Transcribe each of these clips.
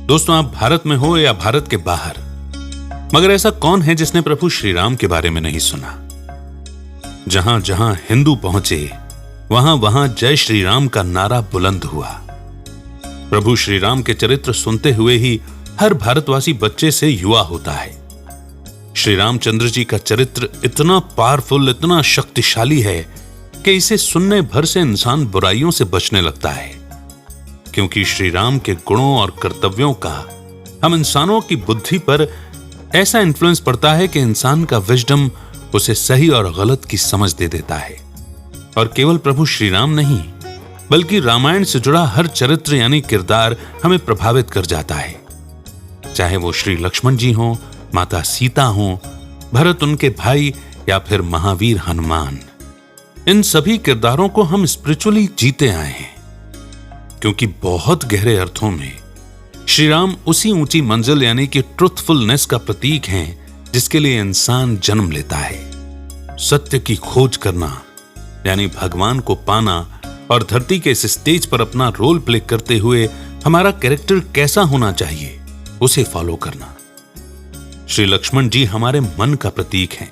दोस्तों, आप भारत में हो या भारत के बाहर, मगर ऐसा कौन है जिसने प्रभु श्री राम के बारे में नहीं सुना। जहां जहां हिंदू पहुंचे वहां वहां जय श्री राम का नारा बुलंद हुआ। प्रभु श्री राम के चरित्र सुनते हुए ही हर भारतवासी बच्चे से युवा होता है। श्री रामचंद्र जी का चरित्र इतना पावरफुल, इतना शक्तिशाली है कि इसे सुनने भर से इंसान बुराइयों से बचने लगता है, क्योंकि श्री राम के गुणों और कर्तव्यों का हम इंसानों की बुद्धि पर ऐसा इन्फ्लुएंस पड़ता है कि इंसान का विजडम उसे सही और गलत की समझ दे देता है। और केवल प्रभु श्री राम नहीं, बल्कि रामायण से जुड़ा हर चरित्र यानी किरदार हमें प्रभावित कर जाता है। चाहे वो श्री लक्ष्मण जी हो, माता सीता हो, भरत उनके भाई या फिर महावीर हनुमान, इन सभी किरदारों को हम स्पिरिचुअली जीते आए हैं, क्योंकि बहुत गहरे अर्थों में श्री राम उसी ऊंची मंजिल यानी कि ट्रुथफुलनेस का प्रतीक हैं जिसके लिए इंसान जन्म लेता है। सत्य की खोज करना यानी भगवान को पाना और धरती के इस स्टेज पर अपना रोल प्ले करते हुए हमारा कैरेक्टर कैसा होना चाहिए उसे फॉलो करना। श्री लक्ष्मण जी हमारे मन का प्रतीक हैं।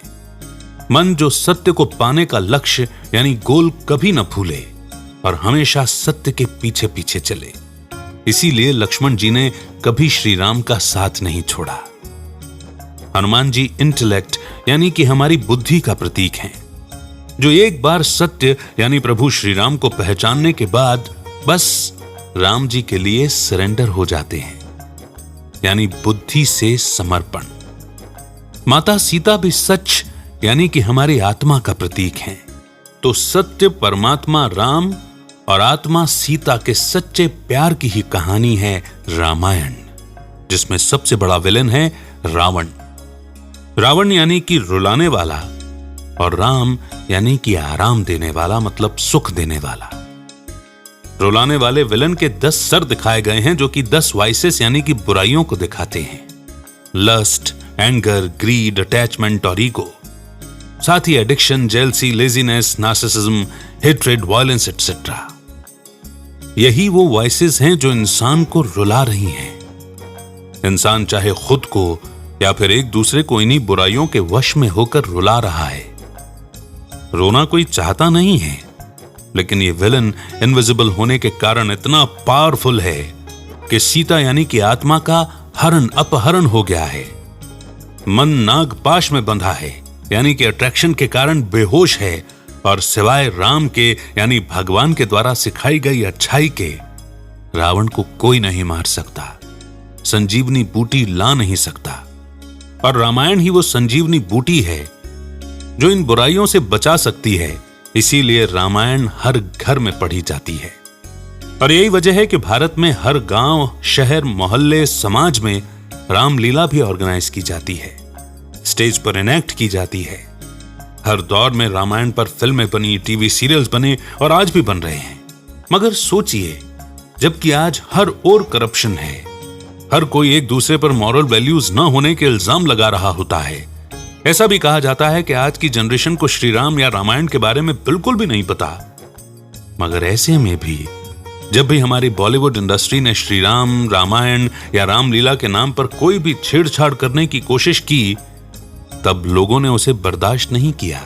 मन जो सत्य को पाने का लक्ष्य यानी गोल कभी न भूले और हमेशा सत्य के पीछे पीछे चले। इसीलिए लक्ष्मण जी ने कभी श्री राम का साथ नहीं छोड़ा। हनुमान जी इंटेलेक्ट यानी कि हमारी बुद्धि का प्रतीक हैं, जो एक बार सत्य यानी प्रभु श्री राम को पहचानने के बाद बस राम जी के लिए सरेंडर हो जाते हैं, यानी बुद्धि से समर्पण। माता सीता भी सच यानी कि हमारी आत्मा का प्रतीक हैं। तो सत्य परमात्मा राम और आत्मा सीता के सच्चे प्यार की ही कहानी है रामायण, जिसमें सबसे बड़ा विलेन है रावण। रावण यानी कि रुलाने वाला और राम यानी कि आराम देने वाला, मतलब सुख देने वाला। रुलाने वाले विलेन के 10 सर दिखाए गए हैं, जो कि 10 वाइसेस यानी कि बुराइयों को दिखाते हैं। लस्ट, एंगर, ग्रीड, अटैचमेंट और ईगो। साथ ही addiction, jealousy, laziness, narcissism, hatred, violence etcetera. यही वो वॉइसेस हैं जो इंसान को रुला रही हैं। इंसान चाहे खुद को या फिर एक दूसरे को इन्हीं बुराइयों के वश में होकर रुला रहा है। रोना कोई चाहता नहीं है, लेकिन ये विलन इनविजिबल होने के कारण इतना पावरफुल है कि सीता यानी कि आत्मा का हरण अपहरण हो गया है। मन नागपाश में बंधा है यानी कि अट्रैक्शन के कारण बेहोश है, और सिवाय राम के यानी भगवान के द्वारा सिखाई गई अच्छाई के रावण को कोई नहीं मार सकता, संजीवनी बूटी ला नहीं सकता। और रामायण ही वो संजीवनी बूटी है जो इन बुराइयों से बचा सकती है। इसीलिए रामायण हर घर में पढ़ी जाती है। और यही वजह है कि भारत में हर गांव, शहर, मोहल्ले, समाज में रामलीला भी ऑर्गेनाइज की जाती है, स्टेज पर इनेक्ट की जाती है। हर दौर में रामायण पर फिल्में बनी, टीवी सीरियल्स बने और आज भी बन रहे हैं। मगर सोचिए, जबकि आज हर ओर करप्शन है, हर कोई एक दूसरे पर मॉरल वैल्यूज न होने के इल्जाम लगा रहा होता है। ऐसा भी कहा जाता है कि आज की जनरेशन को श्री राम या रामायण के बारे में बिल्कुल भी नहीं पता। मगर ऐसे में भी जब भी हमारी बॉलीवुड इंडस्ट्री ने श्री राम, रामायण या रामलीला के नाम पर कोई भी छेड़छाड़ करने की कोशिश की, तब लोगों ने उसे बर्दाश्त नहीं किया।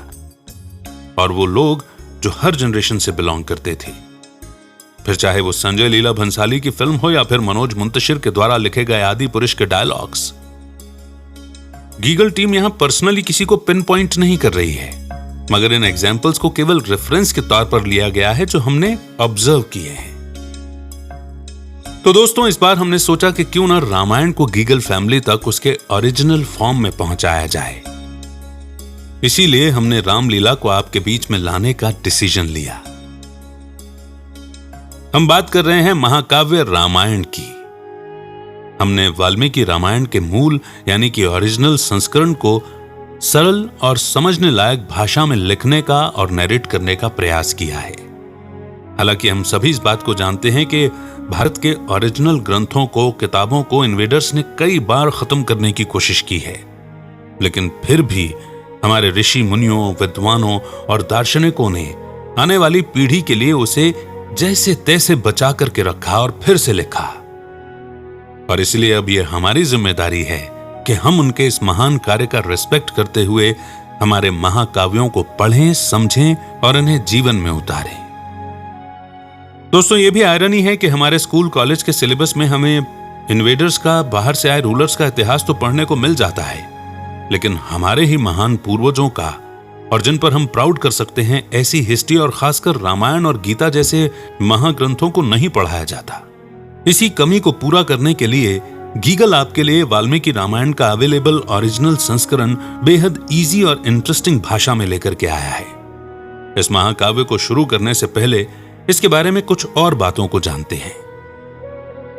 और वो लोग जो हर जनरेशन से बिलोंग करते थे, फिर चाहे वो संजय लीला भंसाली की फिल्म हो या फिर मनोज मुंतशिर के द्वारा लिखे गए आदि पुरुष के डायलॉग्स। गीगल टीम यहां पर्सनली किसी को पिन पॉइंट नहीं कर रही है, मगर इन एग्जाम्पल्स को केवल रेफरेंस के तौर पर लिया गया है जो हमने ऑब्जर्व किए हैं। तो दोस्तों, इस बार हमने सोचा कि क्यों ना रामायण को गीगल फैमिली तक उसके ओरिजिनल फॉर्म में पहुंचाया जाए। इसीलिए हमने रामलीला को आपके बीच में लाने का डिसीजन लिया। हम बात कर रहे हैं महाकाव्य रामायण की। हमने वाल्मीकि रामायण के मूल यानी कि ओरिजिनल संस्करण को सरल और समझने लायक भाषा में लिखने का और नैरेट करने का प्रयास किया है। हालांकि हम सभी इस बात को जानते हैं कि भारत के ओरिजिनल ग्रंथों को, किताबों को इन्वेडर्स ने कई बार खत्म करने की कोशिश की है, लेकिन फिर भी हमारे ऋषि मुनियों, विद्वानों और दार्शनिकों ने आने वाली पीढ़ी के लिए उसे जैसे तैसे बचा करके रखा और फिर से लिखा। और इसलिए अब यह हमारी जिम्मेदारी है कि हम उनके इस महान कार्य का रिस्पेक्ट करते हुए हमारे महाकाव्यों को पढ़ें, समझें और इन्हें जीवन में उतारें। दोस्तों, यह भी आयरनी है कि हमारे स्कूल कॉलेज के सिलेबस में हमें इन्वेडर्स का, बाहर से आए रूलर्स का इतिहास तो पढ़ने को मिल जाता है, लेकिन हमारे ही महान पूर्वजों का और जिन पर हम प्राउड कर सकते हैं ऐसी हिस्ट्री और खासकर रामायण और गीता जैसे महाग्रंथों को नहीं पढ़ाया जाता। इसी कमी को पूरा करने के लिए गीगल आपके लिए वाल्मीकि रामायण का अवेलेबल ओरिजिनल संस्करण बेहद इजी और इंटरेस्टिंग भाषा में लेकर के आया है। इस महाकाव्य को शुरू करने से पहले इसके बारे में कुछ और बातों को जानते हैं।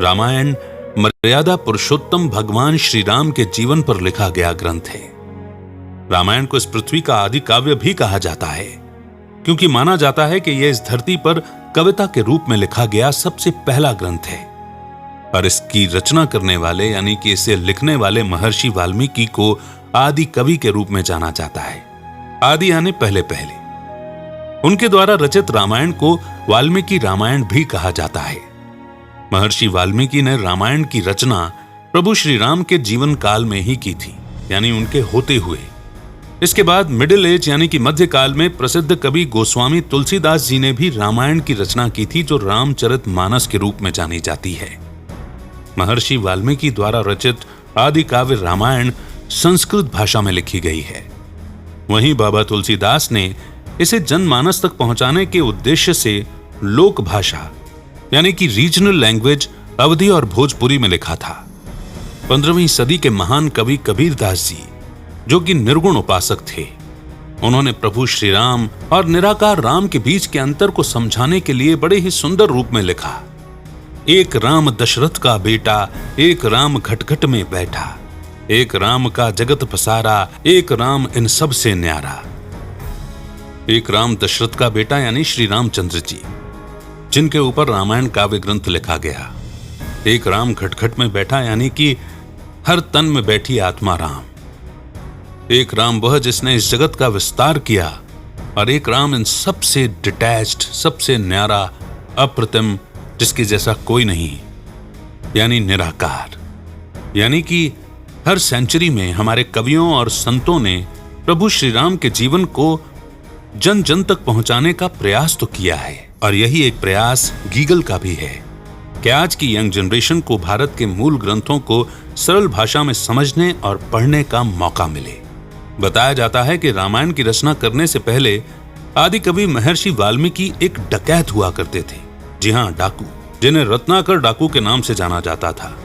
रामायण मर्यादा पुरुषोत्तम भगवान श्री राम के जीवन पर लिखा गया ग्रंथ है। रामायण को इस पृथ्वी का आदि काव्य भी कहा जाता है, क्योंकि माना जाता है कि यह इस धरती पर कविता के रूप में लिखा गया सबसे पहला ग्रंथ है। और इसकी रचना करने वाले यानी कि इसे लिखने वाले महर्षि वाल्मीकि को आदि कवि के रूप में जाना जाता है। आदि यानी पहले पहले। उनके द्वारा रचित रामायण को वाल्मीकि रामायण भी कहा जाता है। महर्षि वाल्मीकि ने रामायण की रचना प्रभु श्री राम के जीवन काल में ही की थी, यानी उनके होते हुए। इसके बाद मिडिल एज यानी कि मध्यकाल में प्रसिद्ध कवि गोस्वामी तुलसीदास जी ने भी रामायण की रचना की थी, जो रामचरितमानस के रूप में जानी जाती है। महर्षि वाल्मीकि द्वारा रचित आदि काव्य रामायण संस्कृत भाषा में लिखी गई है। वहीं बाबा तुलसीदास ने इसे जनमानस तक पहुंचाने के उद्देश्य से लोक भाषा यानी कि रीजनल लैंग्वेज अवधी और भोजपुरी में लिखा था। 15वीं सदी के महान कवि कबीरदास जी, जो कि निर्गुण उपासक थे, उन्होंने प्रभु श्री राम और निराकार राम के बीच के अंतर को समझाने के लिए बड़े ही सुंदर रूप में लिखा। एक राम दशरथ का बेटा, एक राम घटघट में बैठा, एक राम का जगत पसारा, एक राम इन सब से न्यारा। एक राम दशरथ का बेटा यानी श्री रामचंद्र जी, जिनके ऊपर रामायण काव्य ग्रंथ लिखा गया। एक राम घटघट में बैठा यानी कि हर तन में बैठी आत्मा राम। एक राम वह जिसने इस जगत का विस्तार किया, और एक राम इन सबसे डिटैच्ड, सबसे न्यारा, अप्रतिम, जिसके जैसा कोई नहीं, यानी निराकार। यानी कि हर सेंचुरी में हमारे कवियों और संतों ने प्रभु श्री राम के जीवन को जन जन तक पहुंचाने का प्रयास तो किया है, और यही एक प्रयास गीगल का भी है कि आज की यंग जनरेशन को भारत के मूल ग्रंथों को सरल भाषा में समझने और पढ़ने का मौका मिले। बताया जाता है कि रामायण की रचना करने से पहले आदि कवि महर्षि वाल्मीकि एक डकैत हुआ करते थे। जी हां, डाकू, जिन्हें रत्नाकर डाकू के नाम से जाना जाता था।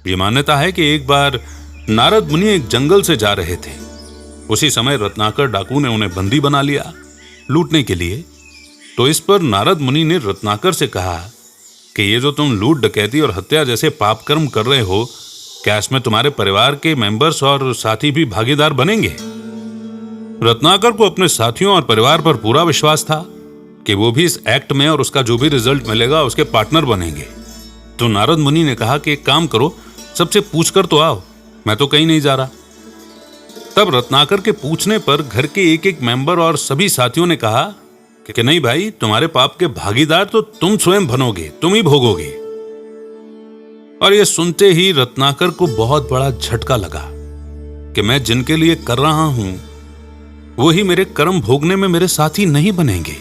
ये मान्यता है कि एक बार नारद मुनि एक जंगल से जा रहे थे। उसी समय रत्नाकर डाकू ने उन्हें बंदी बना लिया लूटने के लिए। तो इस पर नारद मुनि ने रत्नाकर से कहा कि ये जो तुम लूट, डकैती और हत्या जैसे पाप कर्म कर रहे हो, क्या इसमें तुम्हारे परिवार के मेंबर्स और साथी भी भागीदार बनेंगे? रत्नाकर को अपने साथियों और परिवार पर पूरा विश्वास था कि वो भी इस एक्ट में और उसका जो भी रिजल्ट मिलेगा उसके पार्टनर बनेंगे। तो नारद मुनि ने कहा कि एक काम करो, सबसे पूछ कर तो आओ, मैं तो कहीं नहीं जा रहा। तब रत्नाकर के पूछने पर घर के एक एक मेंबर और सभी साथियों ने कहा कि नहीं भाई, तुम्हारे पाप के भागीदार तो तुम स्वयं बनोगे, तुम ही भोगोगे। और यह सुनते ही रत्नाकर को बहुत बड़ा झटका लगा कि मैं जिनके लिए कर रहा हूं वही मेरे कर्म भोगने में मेरे साथी नहीं बनेंगे।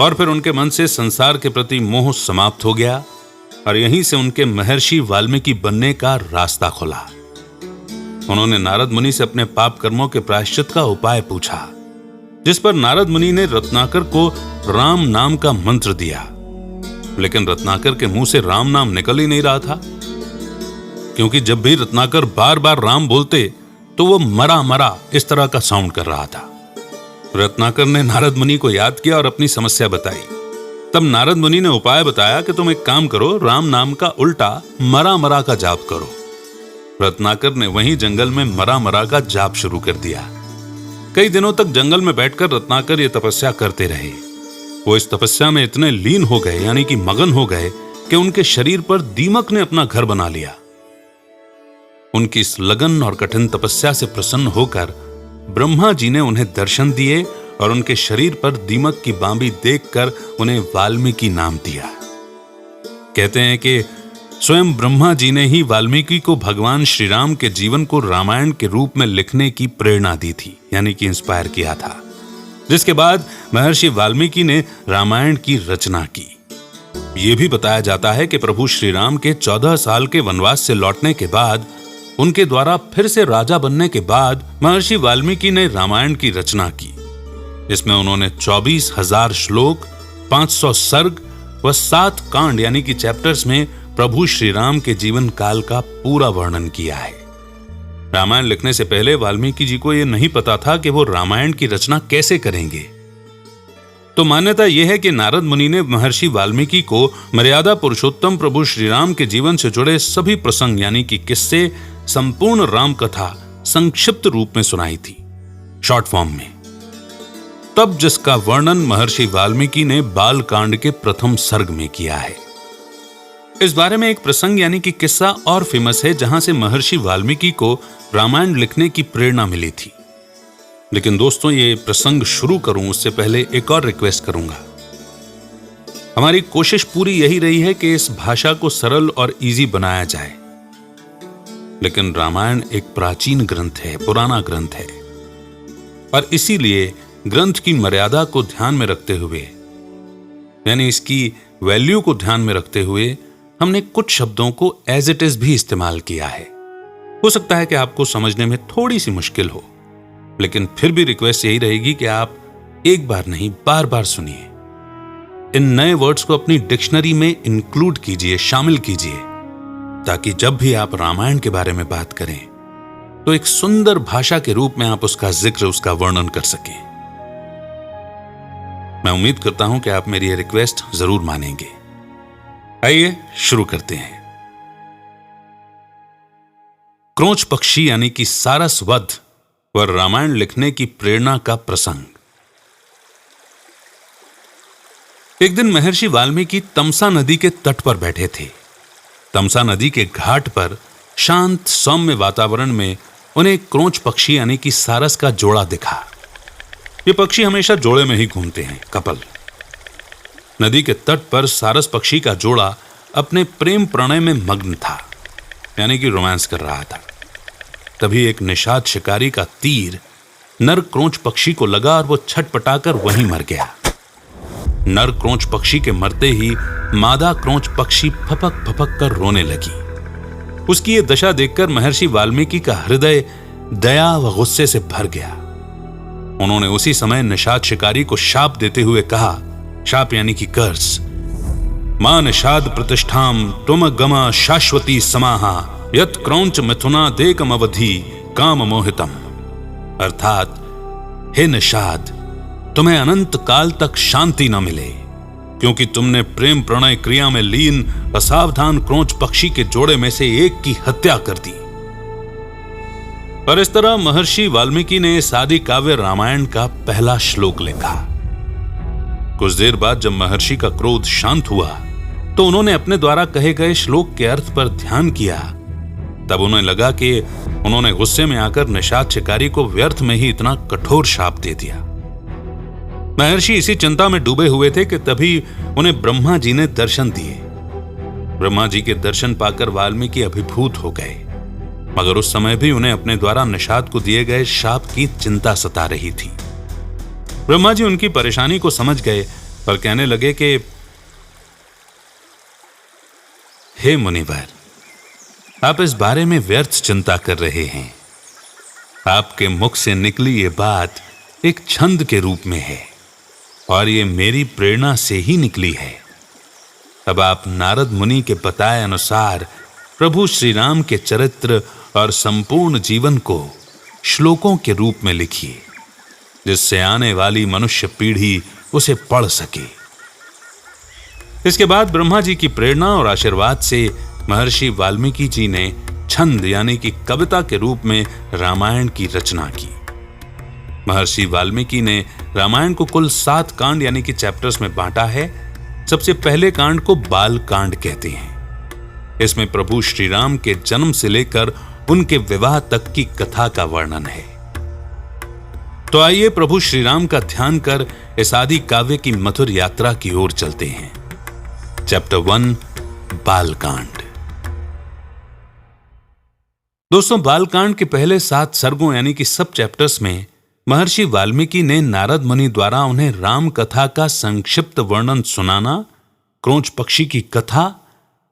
और फिर उनके मन से संसार के प्रति मोह समाप्त हो गया, और यहीं से उनके महर्षि वाल्मीकि बनने का रास्ता खुला। उन्होंने नारद मुनि से अपने पाप कर्मों के प्रायश्चित का उपाय पूछा, जिस पर नारद मुनि ने रत्नाकर को राम नाम का मंत्र दिया। लेकिन रत्नाकर के मुंह से राम नाम निकल ही नहीं रहा था, क्योंकि जब भी रत्नाकर बार बार राम बोलते तो वो मरा मरा इस तरह का साउंड कर रहा था। रत्नाकर ने नारद मुनि को याद किया और अपनी समस्या बताई। तब नारद मुनि ने उपाय बताया कि तुम एक काम करो, राम नाम का उल्टा मरा मरा का जाप करो। रत्नाकर ने वहीं जंगल में मरा मरा का जाप शुरू कर दिया। कई दिनों तक जंगल में बैठकर रत्नाकर ये तपस्या करते रहे। वो इस तपस्या में इतने लीन हो गए, यानी कि मगन हो गए, कि उनके शरीर पर दीमक ने अपना घर बना लिया। उनकी इस लगन और कठिन तपस्या से प्रसन्न होकर ब्रह्मा जी ने उन्हें दर्शन दिए और उनके शरीर पर दीमक की बांबी देखकर उन्हें वाल्मीकि नाम दिया। कहते हैं कि स्वयं ब्रह्मा जी ने ही वाल्मीकि को भगवान श्री राम के जीवन को रामायण के रूप में लिखने की प्रेरणा दी थी, यानी कि इंस्पायर किया था, जिसके बाद महर्षि वाल्मीकि ने रामायण की रचना की। यह भी बताया जाता है कि प्रभु श्री राम के 14 साल के वनवास से लौटने के बाद, उनके द्वारा फिर से राजा बनने के बाद महर्षि वाल्मीकि ने रामायण की रचना की। इसमें उन्होंने 24,000 श्लोक, 500 सर्ग व 7 कांड यानी कि चैप्टर्स में प्रभु श्री राम के जीवन काल का पूरा वर्णन किया है। रामायण लिखने से पहले वाल्मीकि जी को यह नहीं पता था कि वो रामायण की रचना कैसे करेंगे। तो मान्यता यह है कि नारद मुनि ने महर्षि वाल्मीकि को मर्यादा पुरुषोत्तम प्रभु श्री राम के जीवन से जुड़े सभी प्रसंग यानी कि किस्से, संपूर्ण राम कथा संक्षिप्त रूप में सुनाई थी, शॉर्ट फॉर्म में। तब जिसका वर्णन महर्षि वाल्मीकि ने बाल कांड के प्रथम सर्ग में किया है। इस बारे में एक प्रसंग यानी कि किस्सा और फेमस है, जहां से महर्षि वाल्मीकि को रामायण लिखने की प्रेरणा मिली थी। लेकिन दोस्तों, ये प्रसंग शुरू करूं उससे पहले एक और रिक्वेस्ट करूंगा। हमारी कोशिश पूरी यही रही है कि इस भाषा को सरल और इजी बनाया जाए, लेकिन रामायण एक प्राचीन ग्रंथ है, पुराना ग्रंथ है, और इसीलिए ग्रंथ की मर्यादा को ध्यान में रखते हुए, यानी इसकी वैल्यू को ध्यान में रखते हुए, हमने कुछ शब्दों को एज इट इज भी इस्तेमाल किया है। हो सकता है कि आपको समझने में थोड़ी सी मुश्किल हो, लेकिन फिर भी रिक्वेस्ट यही रहेगी कि आप एक बार नहीं, बार बार सुनिए। इन नए वर्ड्स को अपनी डिक्शनरी में इंक्लूड कीजिए, शामिल कीजिए, ताकि जब भी आप रामायण के बारे में बात करें तो एक सुंदर भाषा के रूप में आप उसका जिक्र, उसका वर्णन कर सकें। मैं उम्मीद करता हूं कि आप मेरी यह रिक्वेस्ट जरूर मानेंगे। आइए शुरू करते हैं। क्रोंच पक्षी यानी कि सारस वध व रामायण लिखने की प्रेरणा का प्रसंग। एक दिन महर्षि वाल्मीकि तमसा नदी के तट पर बैठे थे। तमसा नदी के घाट पर शांत सौम्य वातावरण में उन्हें एक क्रोंच पक्षी यानी कि सारस का जोड़ा दिखा। ये पक्षी हमेशा जोड़े में ही घूमते हैं, कपल। नदी के तट पर सारस पक्षी का जोड़ा अपने प्रेम प्रणय में मग्न था, यानी कि रोमांस कर रहा था। तभी एक निषाद शिकारी का तीर नर क्रोंच पक्षी को लगा और वो छटपटाकर वहीं मर गया। नर क्रोंच पक्षी के मरते ही मादा क्रोंच पक्षी फपक फपक कर रोने लगी। उसकी ये दशा देखकर महर्षि वाल्मीकि का हृदय दया व गुस्से से भर गया। उन्होंने उसी समय निषाद शिकारी को शाप देते हुए कहा, शाप यानी कि कर्स, मां निषाद प्रतिष्ठाम तुम गमा शाश्वती समाहा यत क्रौंच मिथुना देकम अवधि काम मोहितम। अर्थात, हे निषाद, तुम्हें अनंत काल तक शांति न मिले, क्योंकि तुमने प्रेम प्रणय क्रिया में लीन असावधान क्रोंच पक्षी के जोड़े में से एक की हत्या कर दी। और इस तरह महर्षि वाल्मीकि ने इस आदि काव्य रामायण का पहला श्लोक लिखा। कुछ देर बाद जब महर्षि का क्रोध शांत हुआ तो उन्होंने अपने द्वारा कहे गए श्लोक के अर्थ पर ध्यान किया। तब उन्हें लगा कि उन्होंने गुस्से में आकर निषाद शिकारी को व्यर्थ में ही इतना कठोर शाप दे दिया। महर्षि इसी चिंता में डूबे हुए थे कि तभी उन्हें ब्रह्मा जी ने दर्शन दिए। ब्रह्मा जी के दर्शन पाकर वाल्मीकि अभिभूत हो गए, मगर उस समय भी उन्हें अपने द्वारा निषाद को दिए गए शाप की चिंता सता रही थी। ब्रह्मा जी उनकी परेशानी को समझ गए और कहने लगे कि हे मुनिवर, आप इस बारे में व्यर्थ चिंता कर रहे हैं। आपके मुख से निकली ये बात एक छंद के रूप में है और ये मेरी प्रेरणा से ही निकली है। अब आप नारद मुनि के बताए अनुसार प्रभु श्री राम के चरित्र और संपूर्ण जीवन को श्लोकों के रूप में लिखिए, जिससे आने वाली मनुष्य पीढ़ी उसे पढ़ सके। इसके बाद ब्रह्मा जी की प्रेरणा और आशीर्वाद से महर्षि वाल्मीकि जी ने छंद यानी कि कविता के रूप में रामायण की रचना की। महर्षि वाल्मीकि ने रामायण को कुल 7 कांड यानी कि चैप्टर्स में बांटा है। सबसे पहले कांड को बाल कांड कहते हैं। इसमें प्रभु श्री राम के जन्म से लेकर उनके विवाह तक की कथा का वर्णन है। तो आइए प्रभु श्री राम का ध्यान कर इस आदि काव्य की मधुर यात्रा की ओर चलते हैं। चैप्टर 1 बाल कांड। दोस्तों, बालकांड के पहले 7 सर्गों यानी कि सब चैप्टर्स में महर्षि वाल्मीकि ने नारद मुनि द्वारा उन्हें राम कथा का संक्षिप्त वर्णन सुनाना, क्रोंच पक्षी की कथा,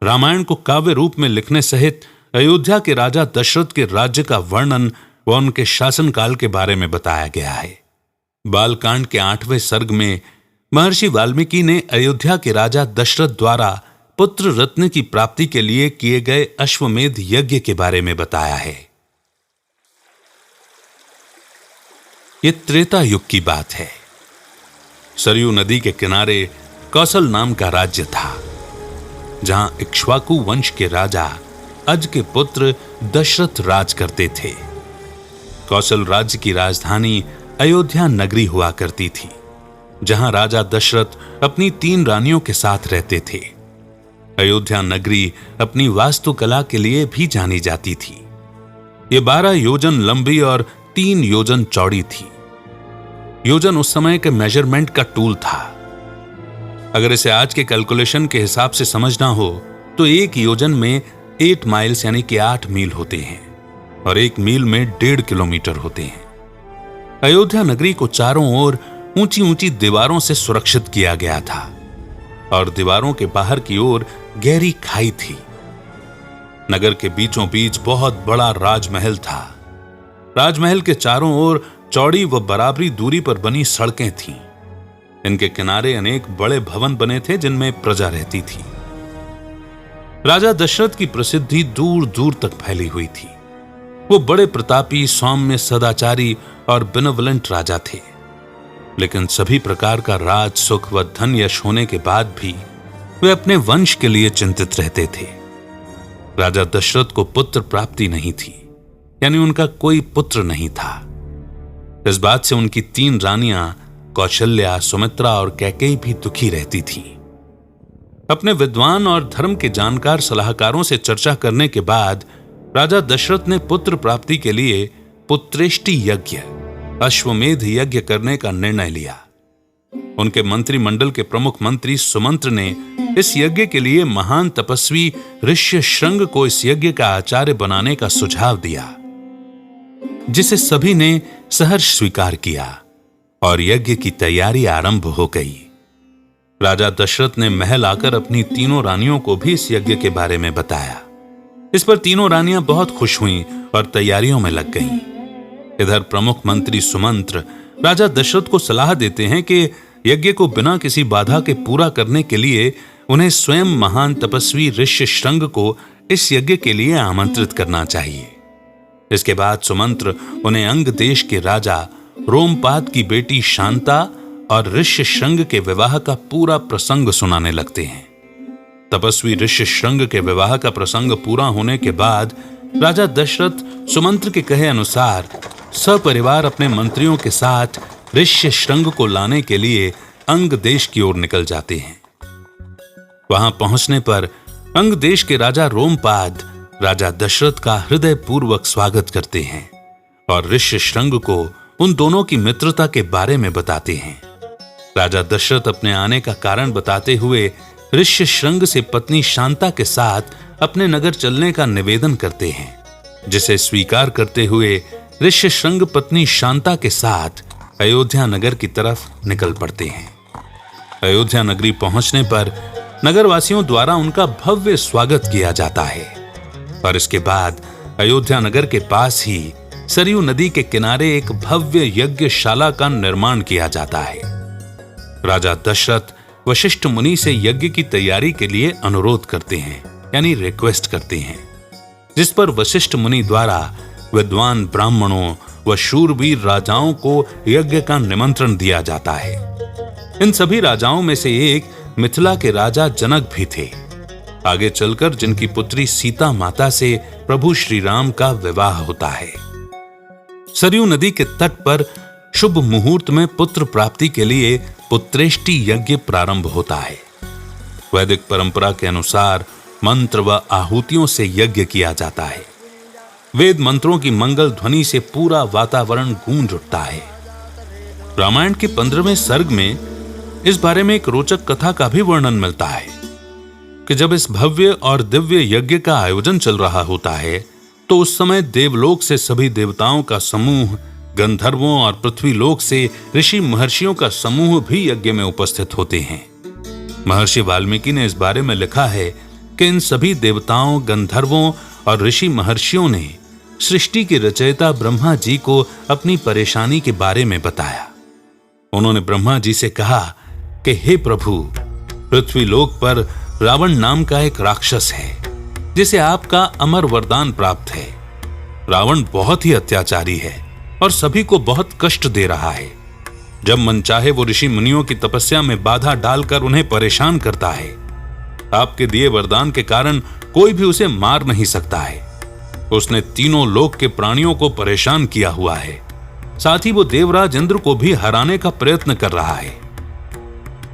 रामायण को काव्य रूप में लिखने सहित अयोध्या के राजा दशरथ के राज्य का वर्णन व उनके शासनकाल के बारे में बताया गया है। बालकांड के 8वें सर्ग में महर्षि वाल्मीकि ने अयोध्या के राजा दशरथ द्वारा पुत्र रत्न की प्राप्ति के लिए किए गए अश्वमेध यज्ञ के बारे में बताया है। यह त्रेता युग की बात है। सरयू नदी के किनारे कौशल नाम का राज्य था, जहां इक्ष्वाकु वंश के राजा अज के पुत्र दशरथ राज करते थे। कौशल राज्य की राजधानी अयोध्या नगरी हुआ करती थी, जहां राजा दशरथ अपनी 3 रानियों के साथ रहते थे। अयोध्या नगरी अपनी वास्तुकला के लिए भी जानी जाती थी। यह 12 योजन लंबी और 3 योजन चौड़ी थी। योजन उस समय के मेजरमेंट का टूल था। अगर इसे आज के कैलकुलेशन के हिसाब से समझना हो तो 1 योजन में 8 माइल्स यानी कि 8 मील होते हैं और 1 मील में 1.5 किलोमीटर होते हैं। अयोध्या नगरी को चारों ओर ऊंची ऊंची दीवारों से सुरक्षित किया गया था और दीवारों के बाहर की ओर गहरी खाई थी। नगर के बीचों बीच बहुत बड़ा राजमहल था। राजमहल के चारों ओर चौड़ी व बराबरी दूरी पर बनी सड़कें थीं। इनके किनारे अनेक बड़े भवन बने थे जिनमें प्रजा रहती थी। राजा दशरथ की प्रसिद्धि दूर दूर तक फैली हुई थी। वो बड़े प्रतापी, सौम्य, सदाचारी और बेनेवलेंट राजा थे। लेकिन सभी प्रकार का राज सुख व धन यश होने के बाद भी वे अपने वंश के लिए चिंतित रहते थे। राजा दशरथ को पुत्र प्राप्ति नहीं थी, यानी उनका कोई पुत्र नहीं था। इस बात से उनकी 3 रानियां कौशल्या, सुमित्रा और कैकेयी भी दुखी रहती थीं। अपने विद्वान और धर्म के जानकार सलाहकारों से चर्चा करने के बाद राजा दशरथ ने पुत्र प्राप्ति के लिए पुत्रेष्टि यज्ञ, अश्वमेध यज्ञ करने का निर्णय लिया। उनके मंत्रिमंडल के प्रमुख मंत्री सुमंत्र ने इस यज्ञ के लिए महान तपस्वी ऋष्यशृंग को इस यज्ञ का आचार्य बनाने का सुझाव दिया, जिसे सभी ने सहर्ष स्वीकार किया और यज्ञ की तैयारी आरंभ हो गई। राजा दशरथ ने महल आकर अपनी 3 रानियों को भी इस यज्ञ के बारे में बताया। इस पर 3 रानियां बहुत खुश हुईं और तैयारियों में लग गईं। इधर प्रमुख मंत्री सुमंत्र राजा दशरथ को सलाह देते हैं कि यज्ञ को बिना किसी बाधा के पूरा करने के लिए उन्हें स्वयं महान तपस्वी ऋष्यशृंग को इस यज्ञ के लिए आमंत्रित करना चाहिए। इसके बाद सुमंत्र उन्हें अंग देश के राजा रोमपाद की बेटी शांता और ऋष्यशृंग के विवाह का पूरा प्रसंग सुनाने लगते हैं। तपस्वी ऋष्यशृंग के विवाह का प्रसंग पूरा होने के बाद राजा दशरथ सुमंत्र के कहे अनुसार सपरिवार अपने मंत्रियों के साथ ऋष्यशृंग को लाने के लिए अंग देश की ओर निकल जाते हैं। वहां पहुंचने पर अंग देश के राजा रोमपाद राजा दशरथ का हृदय पूर्वक स्वागत करते हैं और ऋष्यशृंग को उन दोनों की मित्रता के बारे में बताते हैं। राजा दशरथ अपने आने का कारण बताते हुए ऋष्यशृंग से पत्नी शांता के साथ अपने नगर चलने का निवेदन करते हैं, जिसे स्वीकार करते हुए ऋष्यशृंग पत्नी शांता के साथ अयोध्या नगर की तरफ निकल पड़ते हैं। अयोध्या नगरी पहुंचने पर नगरवासियों द्वारा उनका भव्य स्वागत किया जाता है और इसके बाद अयोध्या नगर के पास ही सरयू नदी के किनारे एक भव्य यज्ञशाला का निर्माण किया जाता है। राजा दशरथ वशिष्ठ मुनि से यज्ञ की तैयारी के लिए अनुरोध करते हैं, यानी रिक्वेस्ट करते हैं, जिस पर वशिष्ठ मुनि द्वारा विद्वान ब्राह्मणों व शूरवीर राजाओं को यज्ञ का निमंत्रण दिया जाता है। इन सभी राजाओं में से एक मिथिला के राजा जनक भी थे, आगे चलकर जिनकी पुत्री सीता माता से प्रभु श्री राम का विवाह होता है। सरयू नदी के तट पर शुभ मुहूर्त में पुत्र प्राप्ति के लिए पुत्रेष्टि यज्ञ प्रारंभ होता है। वैदिक परंपरा के अनुसार मंत्र व आहुतियों से यज्ञ किया जाता है। वेद मंत्रों की मंगल ध्वनि से पूरा वातावरण गूंज उठता है। रामायण के 15वें सर्ग में इस बारे में एक रोचक कथा का भी वर्णन मिलता है कि जब इस भव्य और दिव्य यज्ञ का आयोजन चल रहा होता है तो उस समय देवलोक से सभी देवताओं का समूह, गंधर्वों और पृथ्वीलोक से ऋषि महर्षियों का समूह भी यज्ञ में उपस्थित होते हैं। महर्षि वाल्मीकि ने इस बारे में लिखा है कि इन सभी देवताओं, गंधर्वों और ऋषि महर्षियों ने सृष्टि के रचयिता ब्रह्मा जी को अपनी परेशानी के बारे में बताया। उन्होंने ब्रह्मा जी से कहा कि हे प्रभु, पृथ्वीलोक पर रावण नाम का एक राक्षस है जिसे आपका अमर वरदान प्राप्त है। रावण बहुत ही अत्याचारी है और सभी को बहुत कष्ट दे रहा है। जब मन चाहे वो ऋषि मुनियों की तपस्या में बाधा डालकर उन्हें परेशान करता है। आपके दिए वरदान के कारण कोई भी उसे मार नहीं सकता है। उसने तीनों लोक के प्राणियों को परेशान किया हुआ है। साथ ही वो देवराज इंद्र को भी हराने का प्रयत्न कर रहा है।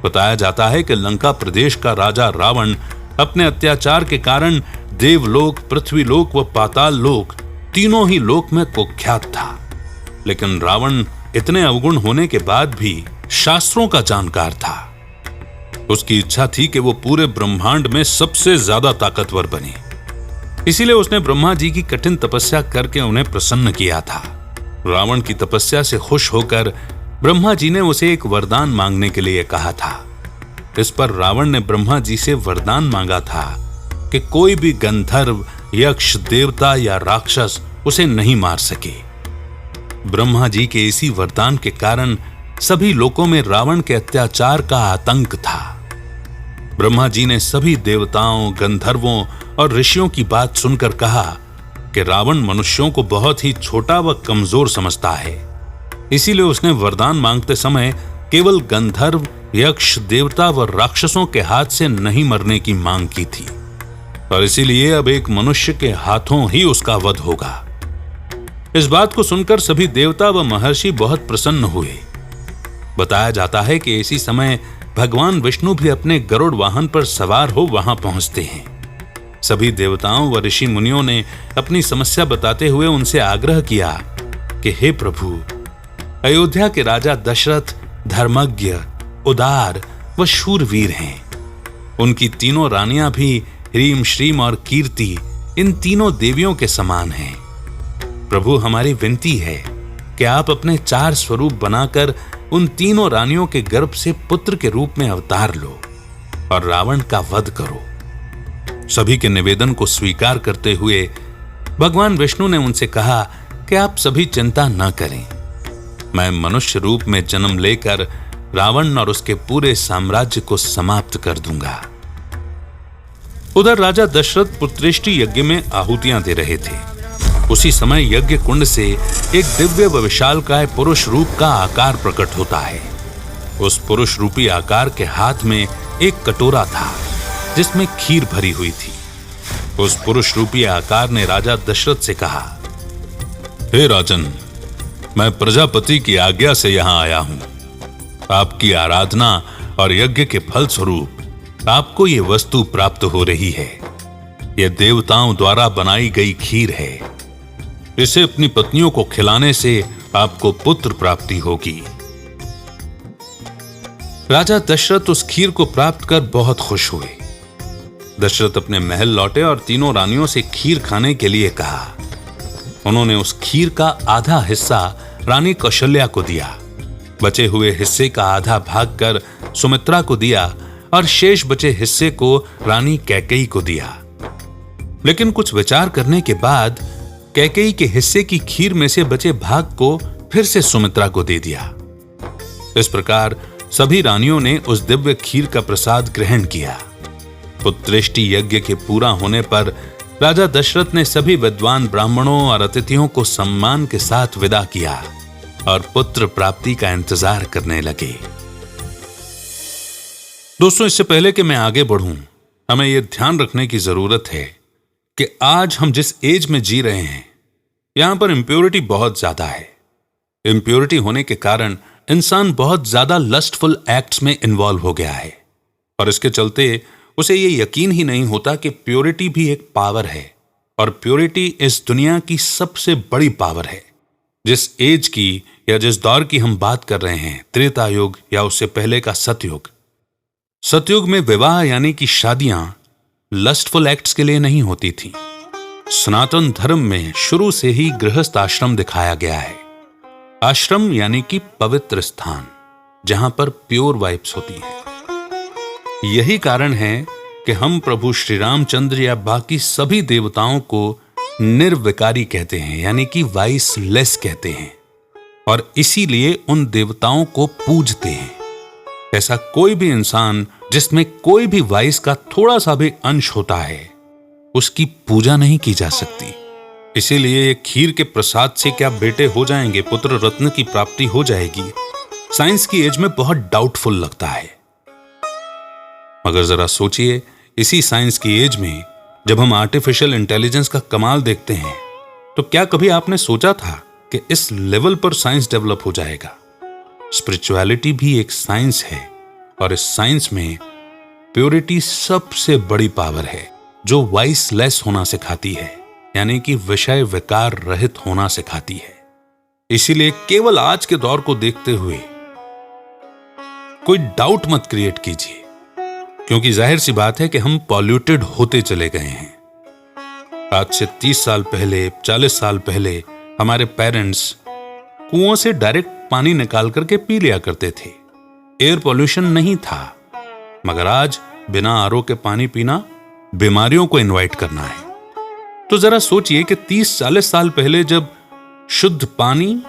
बताया जाता है कि लंका प्रदेश का राजा रावण अपने अत्याचार के कारण देवलोक, पृथ्वीलोक व पाताल लोक तीनों ही लोक में कुख्यात था। लेकिन रावण इतने अवगुण होने के बाद भी शास्त्रों का जानकार था। उसकी इच्छा थी कि वो पूरे ब्रह्मांड में सबसे ज्यादा ताकतवर बने। इसीलिए उसने ब्रह्मा जी की कठिन तपस्या करके उन्हें प्रसन्न किया था। रावण की तपस्या से खुश होकर ब्रह्मा जी ने उसे एक वरदान मांगने के लिए कहा था। इस पर रावण ने ब्रह्मा जी से वरदान मांगा था कि कोई भी गंधर्व, यक्ष, देवता या राक्षस उसे नहीं मार सके। ब्रह्मा जी के इसी वरदान के कारण सभी लोकों में रावण के अत्याचार का आतंक था। ब्रह्मा जी ने सभी देवताओं, गंधर्वों और ऋषियों की बात सुनकर कहा कि रावण मनुष्यों को बहुत ही छोटा व कमजोर समझता है। इसीलिए उसने वरदान मांगते समय केवल गंधर्व, यक्ष, देवता व राक्षसों के हाथ से नहीं मरने की मांग की थी और इसीलिए अब एक मनुष्य के हाथों ही उसका वध होगा। इस बात को सुनकर सभी देवता व महर्षि बहुत प्रसन्न हुए। बताया जाता है कि इसी समय भगवान विष्णु भी अपने गरुड़ वाहन पर सवार हो वहां पहुंचते हैं। सभी देवताओं व ऋषि मुनियों ने अपनी समस्या बताते हुए उनसे आग्रह किया कि हे प्रभु, अयोध्या के राजा दशरथ धर्मज्ञ, उदार व शूरवीर हैं। उनकी तीनों रानियां भी ह्रीम, श्रीम और कीर्ति इन तीनों देवियों के समान हैं। प्रभु, हमारी विनती है कि आप अपने 4 स्वरूप बनाकर उन तीनों रानियों के गर्भ से पुत्र के रूप में अवतार लो और रावण का वध करो। सभी के निवेदन को स्वीकार करते हुए भगवान विष्णु ने उनसे कहा कि आप सभी चिंता न करें। मैं मनुष्य रूप में जन्म लेकर रावण और उसके पूरे साम्राज्य को समाप्त कर दूंगा। उधर राजा दशरथ पुत्रेष्टि यज्ञ में आहुतियां दे रहे थे। उसी समय यज्ञ कुंड से एक दिव्य व विशालकाय पुरुष रूप का आकार प्रकट होता है। उस पुरुष रूपी आकार के हाथ में एक कटोरा था जिसमें खीर भरी हुई थी। उस पुरुष रूपी आकार ने राजा दशरथ से कहा, हे राजन, मैं प्रजापति की आज्ञा से यहां आया हूं। आपकी आराधना और यज्ञ के फल स्वरूप आपको ये वस्तु प्राप्त हो रही है। यह देवताओं द्वारा बनाई गई खीर है। इसे अपनी पत्नियों को खिलाने से आपको पुत्र प्राप्ति होगी। राजा दशरथ उस खीर को प्राप्त कर बहुत खुश हुए। दशरथ अपने महल लौटे और तीनों रानियों से खीर खाने के लिए कहा। उन्होंने उस खीर का आधा हिस्सा रानी कौशल्या को दिया। बचे हुए हिस्से का आधा भाग कर सुमित्रा को दिया और शेष बचे हिस्से को रानी कैकेयी को दिया। लेकिन कुछ विचार करने के बाद कैकेयी के हिस्से की खीर में से बचे भाग को फिर से सुमित्रा को दे दिया। इस प्रकार सभी रानियों ने उस दिव्य खीर का प्रसाद ग्रहण किया। पुत्रेष्टि यज्ञ के पूरा होने पर राजा दशरथ ने सभी विद्वान ब्राह्मणों और अतिथियों को सम्मान के साथ विदा किया और पुत्र प्राप्ति का इंतजार करने लगे। दोस्तों, इससे पहले कि मैं आगे बढ़ूं, हमें यह ध्यान रखने की जरूरत है कि आज हम जिस एज में जी रहे हैं, यहां पर इंप्योरिटी बहुत ज्यादा है। इंप्योरिटी होने के कारण इंसान बहुत ज्यादा लस्टफुल एक्ट्स में इन्वॉल्व हो गया है और इसके चलते उसे ये यकीन ही नहीं होता कि प्योरिटी भी एक पावर है और प्योरिटी इस दुनिया की सबसे बड़ी पावर है। जिस एज की या जिस दौर की हम बात कर रहे हैं, त्रेता युग या उससे पहले का सतयुग, सतयुग में विवाह यानी कि शादियां लस्टफुल एक्ट्स के लिए नहीं होती थी। सनातन धर्म में शुरू से ही गृहस्थ आश्रम दिखाया गया है। आश्रम यानी कि पवित्र स्थान, जहां पर प्योर वाइब्स होती हैं। यही कारण है कि हम प्रभु श्री रामचंद्र या बाकी सभी देवताओं को निर्विकारी कहते हैं, यानी कि वाइस लेस कहते हैं, और इसीलिए उन देवताओं को पूजते हैं। ऐसा कोई भी इंसान जिसमें कोई भी वाइस का थोड़ा सा भी अंश होता है, उसकी पूजा नहीं की जा सकती। इसीलिए खीर के प्रसाद से क्या बेटे हो जाएंगे, पुत्र रत्न की प्राप्ति हो जाएगी, साइंस की एज में बहुत डाउटफुल लगता है। मगर जरा सोचिए, इसी साइंस की एज में जब हम आर्टिफिशियल इंटेलिजेंस का कमाल देखते हैं, तो क्या कभी आपने सोचा था कि इस लेवल पर साइंस डेवलप हो जाएगा? स्पिरिचुअलिटी भी एक साइंस है, और इस साइंस में प्योरिटी सबसे बड़ी पावर है, जो वाइस लेस होना सिखाती है, यानी कि विषय विकार रहित होना सिखाती है। इसीलिए केवल आज के दौर को देखते हुए कोई डाउट मत क्रिएट कीजिए, क्योंकि जाहिर सी बात है कि हम पॉल्यूटेड होते चले गए हैं। आज से 30 साल पहले, 40 साल पहले हमारे पेरेंट्स कुओं से डायरेक्ट पानी निकाल करके पी लिया करते थे। एयर पॉल्यूशन नहीं था। मगर आज बिना आरओ के पानी पीना बीमारियों को इनवाइट करना है। तो जरा सोचिए कि 30-40 साल पहले जब शुद्ध पानी,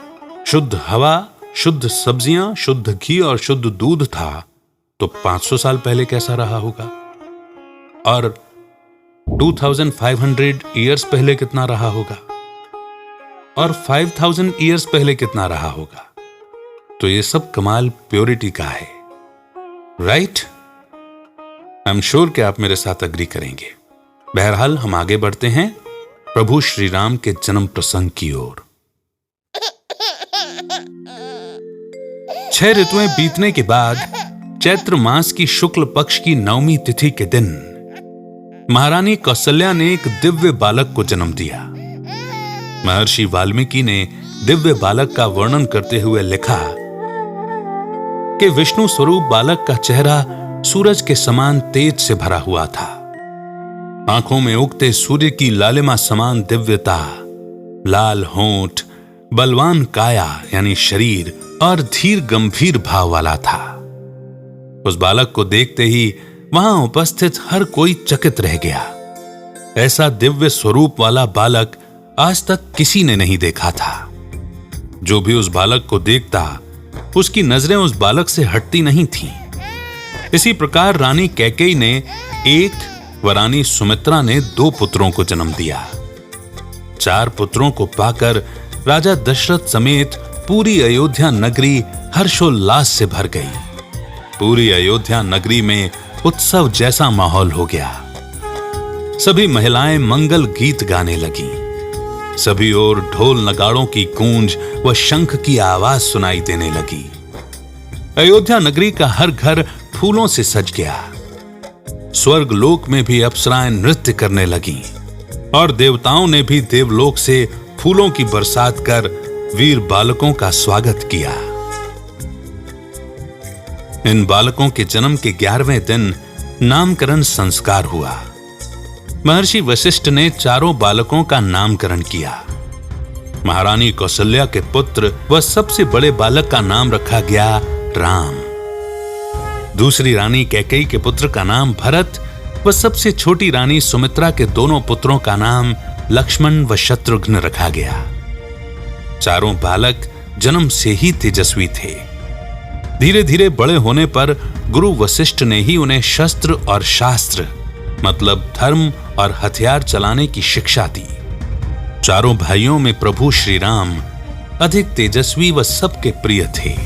शुद्ध हवा, शुद्ध सब्जियां, शुद्ध घी और शुद्ध दूध था, तो 500 साल पहले कैसा रहा होगा, और 2500 ईयर्स पहले कितना रहा होगा, और 5000 ईयर्स पहले कितना रहा होगा। तो ये सब कमाल प्योरिटी का है, राइट? आई एम श्योर कि आप मेरे साथ अग्री करेंगे। बहरहाल हम आगे बढ़ते हैं प्रभु श्री राम के जन्म प्रसंग की ओर। 6 ऋतुएं बीतने के बाद चैत्र मास की शुक्ल पक्ष की 9वीं तिथि के दिन महारानी कौशल्या ने एक दिव्य बालक को जन्म दिया। महर्षि वाल्मीकि ने दिव्य बालक का वर्णन करते हुए लिखा कि विष्णु स्वरूप बालक का चेहरा सूरज के समान तेज से भरा हुआ था। आंखों में उगते सूर्य की लालिमा समान दिव्यता, लाल होंठ, बलवान काया यानी शरीर और धीर गंभीर भाव वाला था। उस बालक को देखते ही वहां उपस्थित हर कोई चकित रह गया। ऐसा दिव्य स्वरूप वाला बालक आज तक किसी ने नहीं देखा था। जो भी उस बालक को देखता, उसकी नजरें उस बालक से हटती नहीं थीं। इसी प्रकार रानी कैकेयी ने एक व रानी सुमित्रा ने 2 पुत्रों को जन्म दिया। 4 पुत्रों को पाकर राजा दशरथ समेत पूरी अयोध्या नगरी हर्षोल्लास से भर गई। पूरी अयोध्या नगरी में उत्सव जैसा माहौल हो गया। सभी महिलाएं मंगल गीत गाने लगी। सभी ओर ढोल नगाड़ों की गूंज व शंख की आवाज सुनाई देने लगी। अयोध्या नगरी का हर घर फूलों से सज गया। स्वर्ग लोक में भी अप्सराएं नृत्य करने लगीं और देवताओं ने भी देवलोक से फूलों की बरसात कर वीर बालकों का स्वागत किया। इन बालकों के जन्म के 11वें दिन नामकरण संस्कार हुआ। महर्षि वशिष्ठ ने चारों बालकों का नामकरण किया। महारानी कौशल्या के पुत्र व सबसे बड़े बालक का नाम रखा गया राम। दूसरी रानी कैकेयी के पुत्र का नाम भरत व सबसे छोटी रानी सुमित्रा के दोनों पुत्रों का नाम लक्ष्मण व शत्रुघ्न रखा गया। चारों बालक जन्म से ही तेजस्वी थे। धीरे धीरे बड़े होने पर गुरु वशिष्ठ ने ही उन्हें शस्त्र और शास्त्र मतलब धर्म और हथियार चलाने की शिक्षा दी। चारों भाइयों में प्रभु श्री राम अधिक तेजस्वी व सबके प्रिय थे।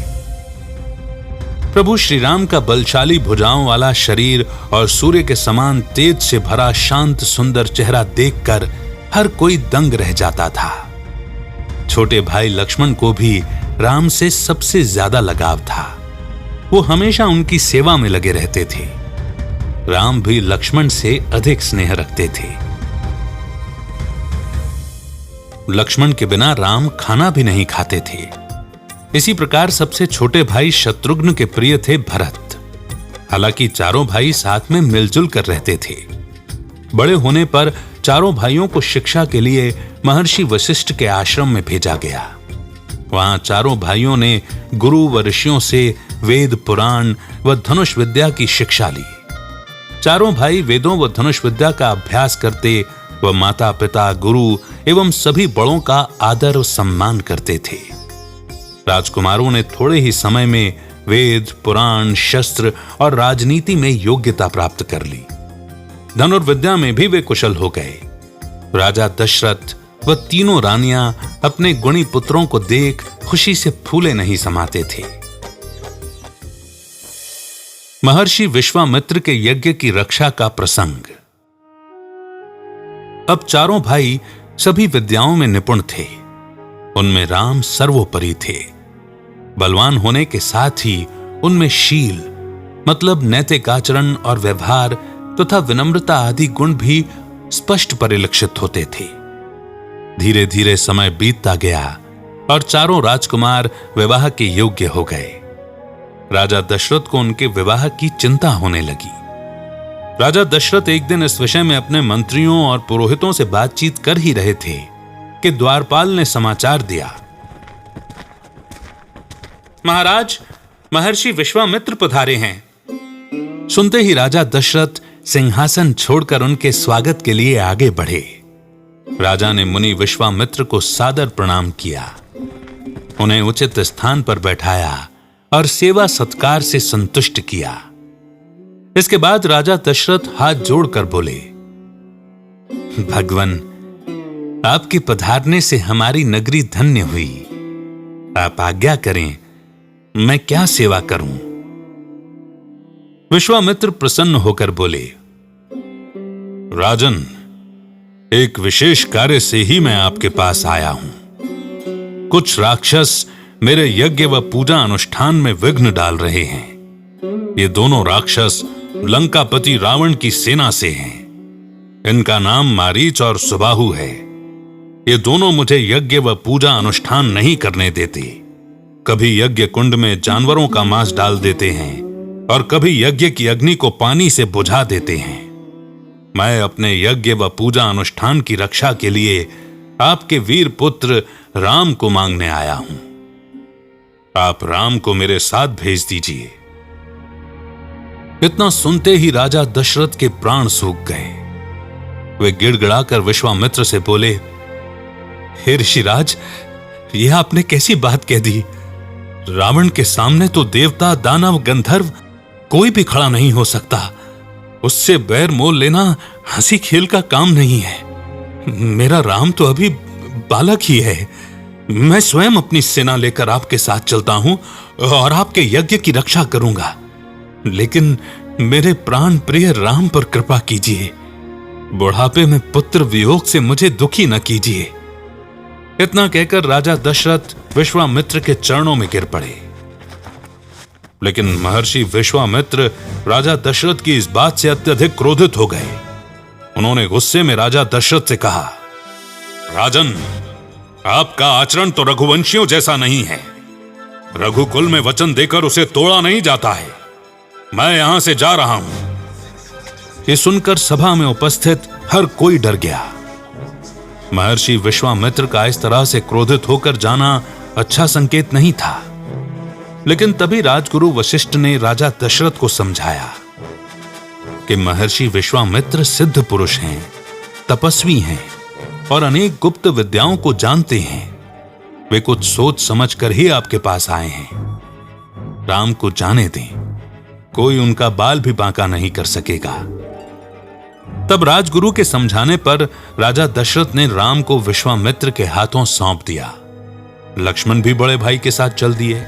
प्रभु श्री राम का बलशाली भुजाओं वाला शरीर और सूर्य के समान तेज से भरा शांत सुंदर चेहरा देखकर हर कोई दंग रह जाता था। छोटे भाई लक्ष्मण को भी राम से सबसे ज्यादा लगाव था। वो हमेशा उनकी सेवा में लगे रहते थे। राम भी लक्ष्मण से अधिक स्नेह रखते थे। लक्ष्मण के बिना राम खाना भी नहीं खाते थे। इसी प्रकार सबसे छोटे भाई शत्रुघ्न के प्रिय थे भरत। हालांकि चारों भाई साथ में मिलजुल कर रहते थे। बड़े होने पर चारों भाइयों को शिक्षा के लिए महर्षि वशिष्ठ के आश्रम में भेजा गया। वहां चारों भाइयों ने गुरु व ऋषियों से वेद, पुराण व धनुष विद्या की शिक्षा ली। चारों भाई वेदों व धनुष विद्या का अभ्यास करते व माता पिता, गुरु एवं सभी बड़ों का आदर और सम्मान करते थे। राजकुमारों ने थोड़े ही समय में वेद, पुराण, शस्त्र और राजनीति में योग्यता प्राप्त कर ली। धनुर्विद्या में भी वे कुशल हो गए। राजा दशरथ व तीनों रानियां अपने गुणी पुत्रों को देख खुशी से फूले नहीं समाते थे। महर्षि विश्वामित्र के यज्ञ की रक्षा का प्रसंग। अब चारों भाई सभी विद्याओं में निपुण थे। उनमें राम सर्वोपरि थे। बलवान होने के साथ ही उनमें शील मतलब नैतिक आचरण और व्यवहार तथा विनम्रता आदि गुण भी स्पष्ट परिलक्षित होते थे। धीरे धीरे समय बीतता गया और चारों राजकुमार विवाह के योग्य हो गए। राजा दशरथ को उनके विवाह की चिंता होने लगी। राजा दशरथ एक दिन इस विषय में अपने मंत्रियों और पुरोहितों से बातचीत कर ही रहे थे कि द्वारपाल ने समाचार दिया, महाराज, महर्षि विश्वामित्र पधारे हैं। सुनते ही राजा दशरथ सिंहासन छोड़कर उनके स्वागत के लिए आगे बढ़े। राजा ने मुनि विश्वामित्र को सादर प्रणाम किया, उन्हें उचित स्थान पर बैठाया और सेवा सत्कार से संतुष्ट किया। इसके बाद राजा दशरथ हाथ जोड़कर बोले, भगवन, आपके पधारने से हमारी नगरी धन्य हुई। आप आज्ञा करें, मैं क्या सेवा करूं? विश्वामित्र प्रसन्न होकर बोले, राजन, एक विशेष कार्य से ही मैं आपके पास आया हूं। कुछ राक्षस मेरे यज्ञ व पूजा अनुष्ठान में विघ्न डाल रहे हैं। ये दोनों राक्षस लंकापति रावण की सेना से हैं। इनका नाम मारीच और सुबाहु है। ये दोनों मुझे यज्ञ व पूजा अनुष्ठान नहीं करने देते। कभी यज्ञ कुंड में जानवरों का मांस डाल देते हैं और कभी यज्ञ की अग्नि को पानी से बुझा देते हैं। मैं अपने यज्ञ व पूजा अनुष्ठान की रक्षा के लिए आपके वीर पुत्र राम को मांगने आया हूं। आप राम को मेरे साथ भेज दीजिए। इतना सुनते ही राजा दशरथ के प्राण सूख गए। वे गिड़गिड़ाकर विश्वामित्र से बोले, हे ऋषिराज, यह आपने कैसी बात कह दी? रावण के सामने तो देवता, दानव, गंधर्व कोई भी खड़ा नहीं हो सकता। उससे बैर मोल लेना हंसी खेल का काम नहीं है। मेरा राम तो अभी बालक ही है। मैं स्वयं अपनी सेना लेकर आपके साथ चलता हूं और आपके यज्ञ की रक्षा करूंगा, लेकिन मेरे प्राण प्रिय राम पर कृपा कीजिए। बुढ़ापे में पुत्र वियोग से मुझे दुखी न कीजिए। इतना कहकर राजा दशरथ विश्वामित्र के चरणों में गिर पड़े। लेकिन महर्षि विश्वामित्र राजा दशरथ की इस बात से अत्यधिक क्रोधित हो गए। उन्होंने गुस्से में राजा दशरथ से कहा, राजन, आपका आचरण तो रघुवंशियों जैसा नहीं है। रघुकुल में वचन देकर उसे तोड़ा नहीं जाता है। मैं यहां से जा रहा हूं। ये सुनकर सभा में उपस्थित हर कोई डर गया। महर्षि विश्वामित्र का इस तरह से क्रोधित होकर जाना अच्छा संकेत नहीं था। लेकिन तभी राजगुरु वशिष्ठ ने राजा दशरथ को समझाया कि महर्षि विश्वामित्र सिद्ध पुरुष हैं, तपस्वी हैं और अनेक गुप्त विद्याओं को जानते हैं। वे कुछ सोच समझ कर ही आपके पास आए हैं। राम को जाने दें, कोई उनका बाल भी बांका नहीं कर सकेगा। तब राजगुरु के समझाने पर राजा दशरथ ने राम को विश्वामित्र के हाथों सौंप दिया। लक्ष्मण भी बड़े भाई के साथ चल दिए।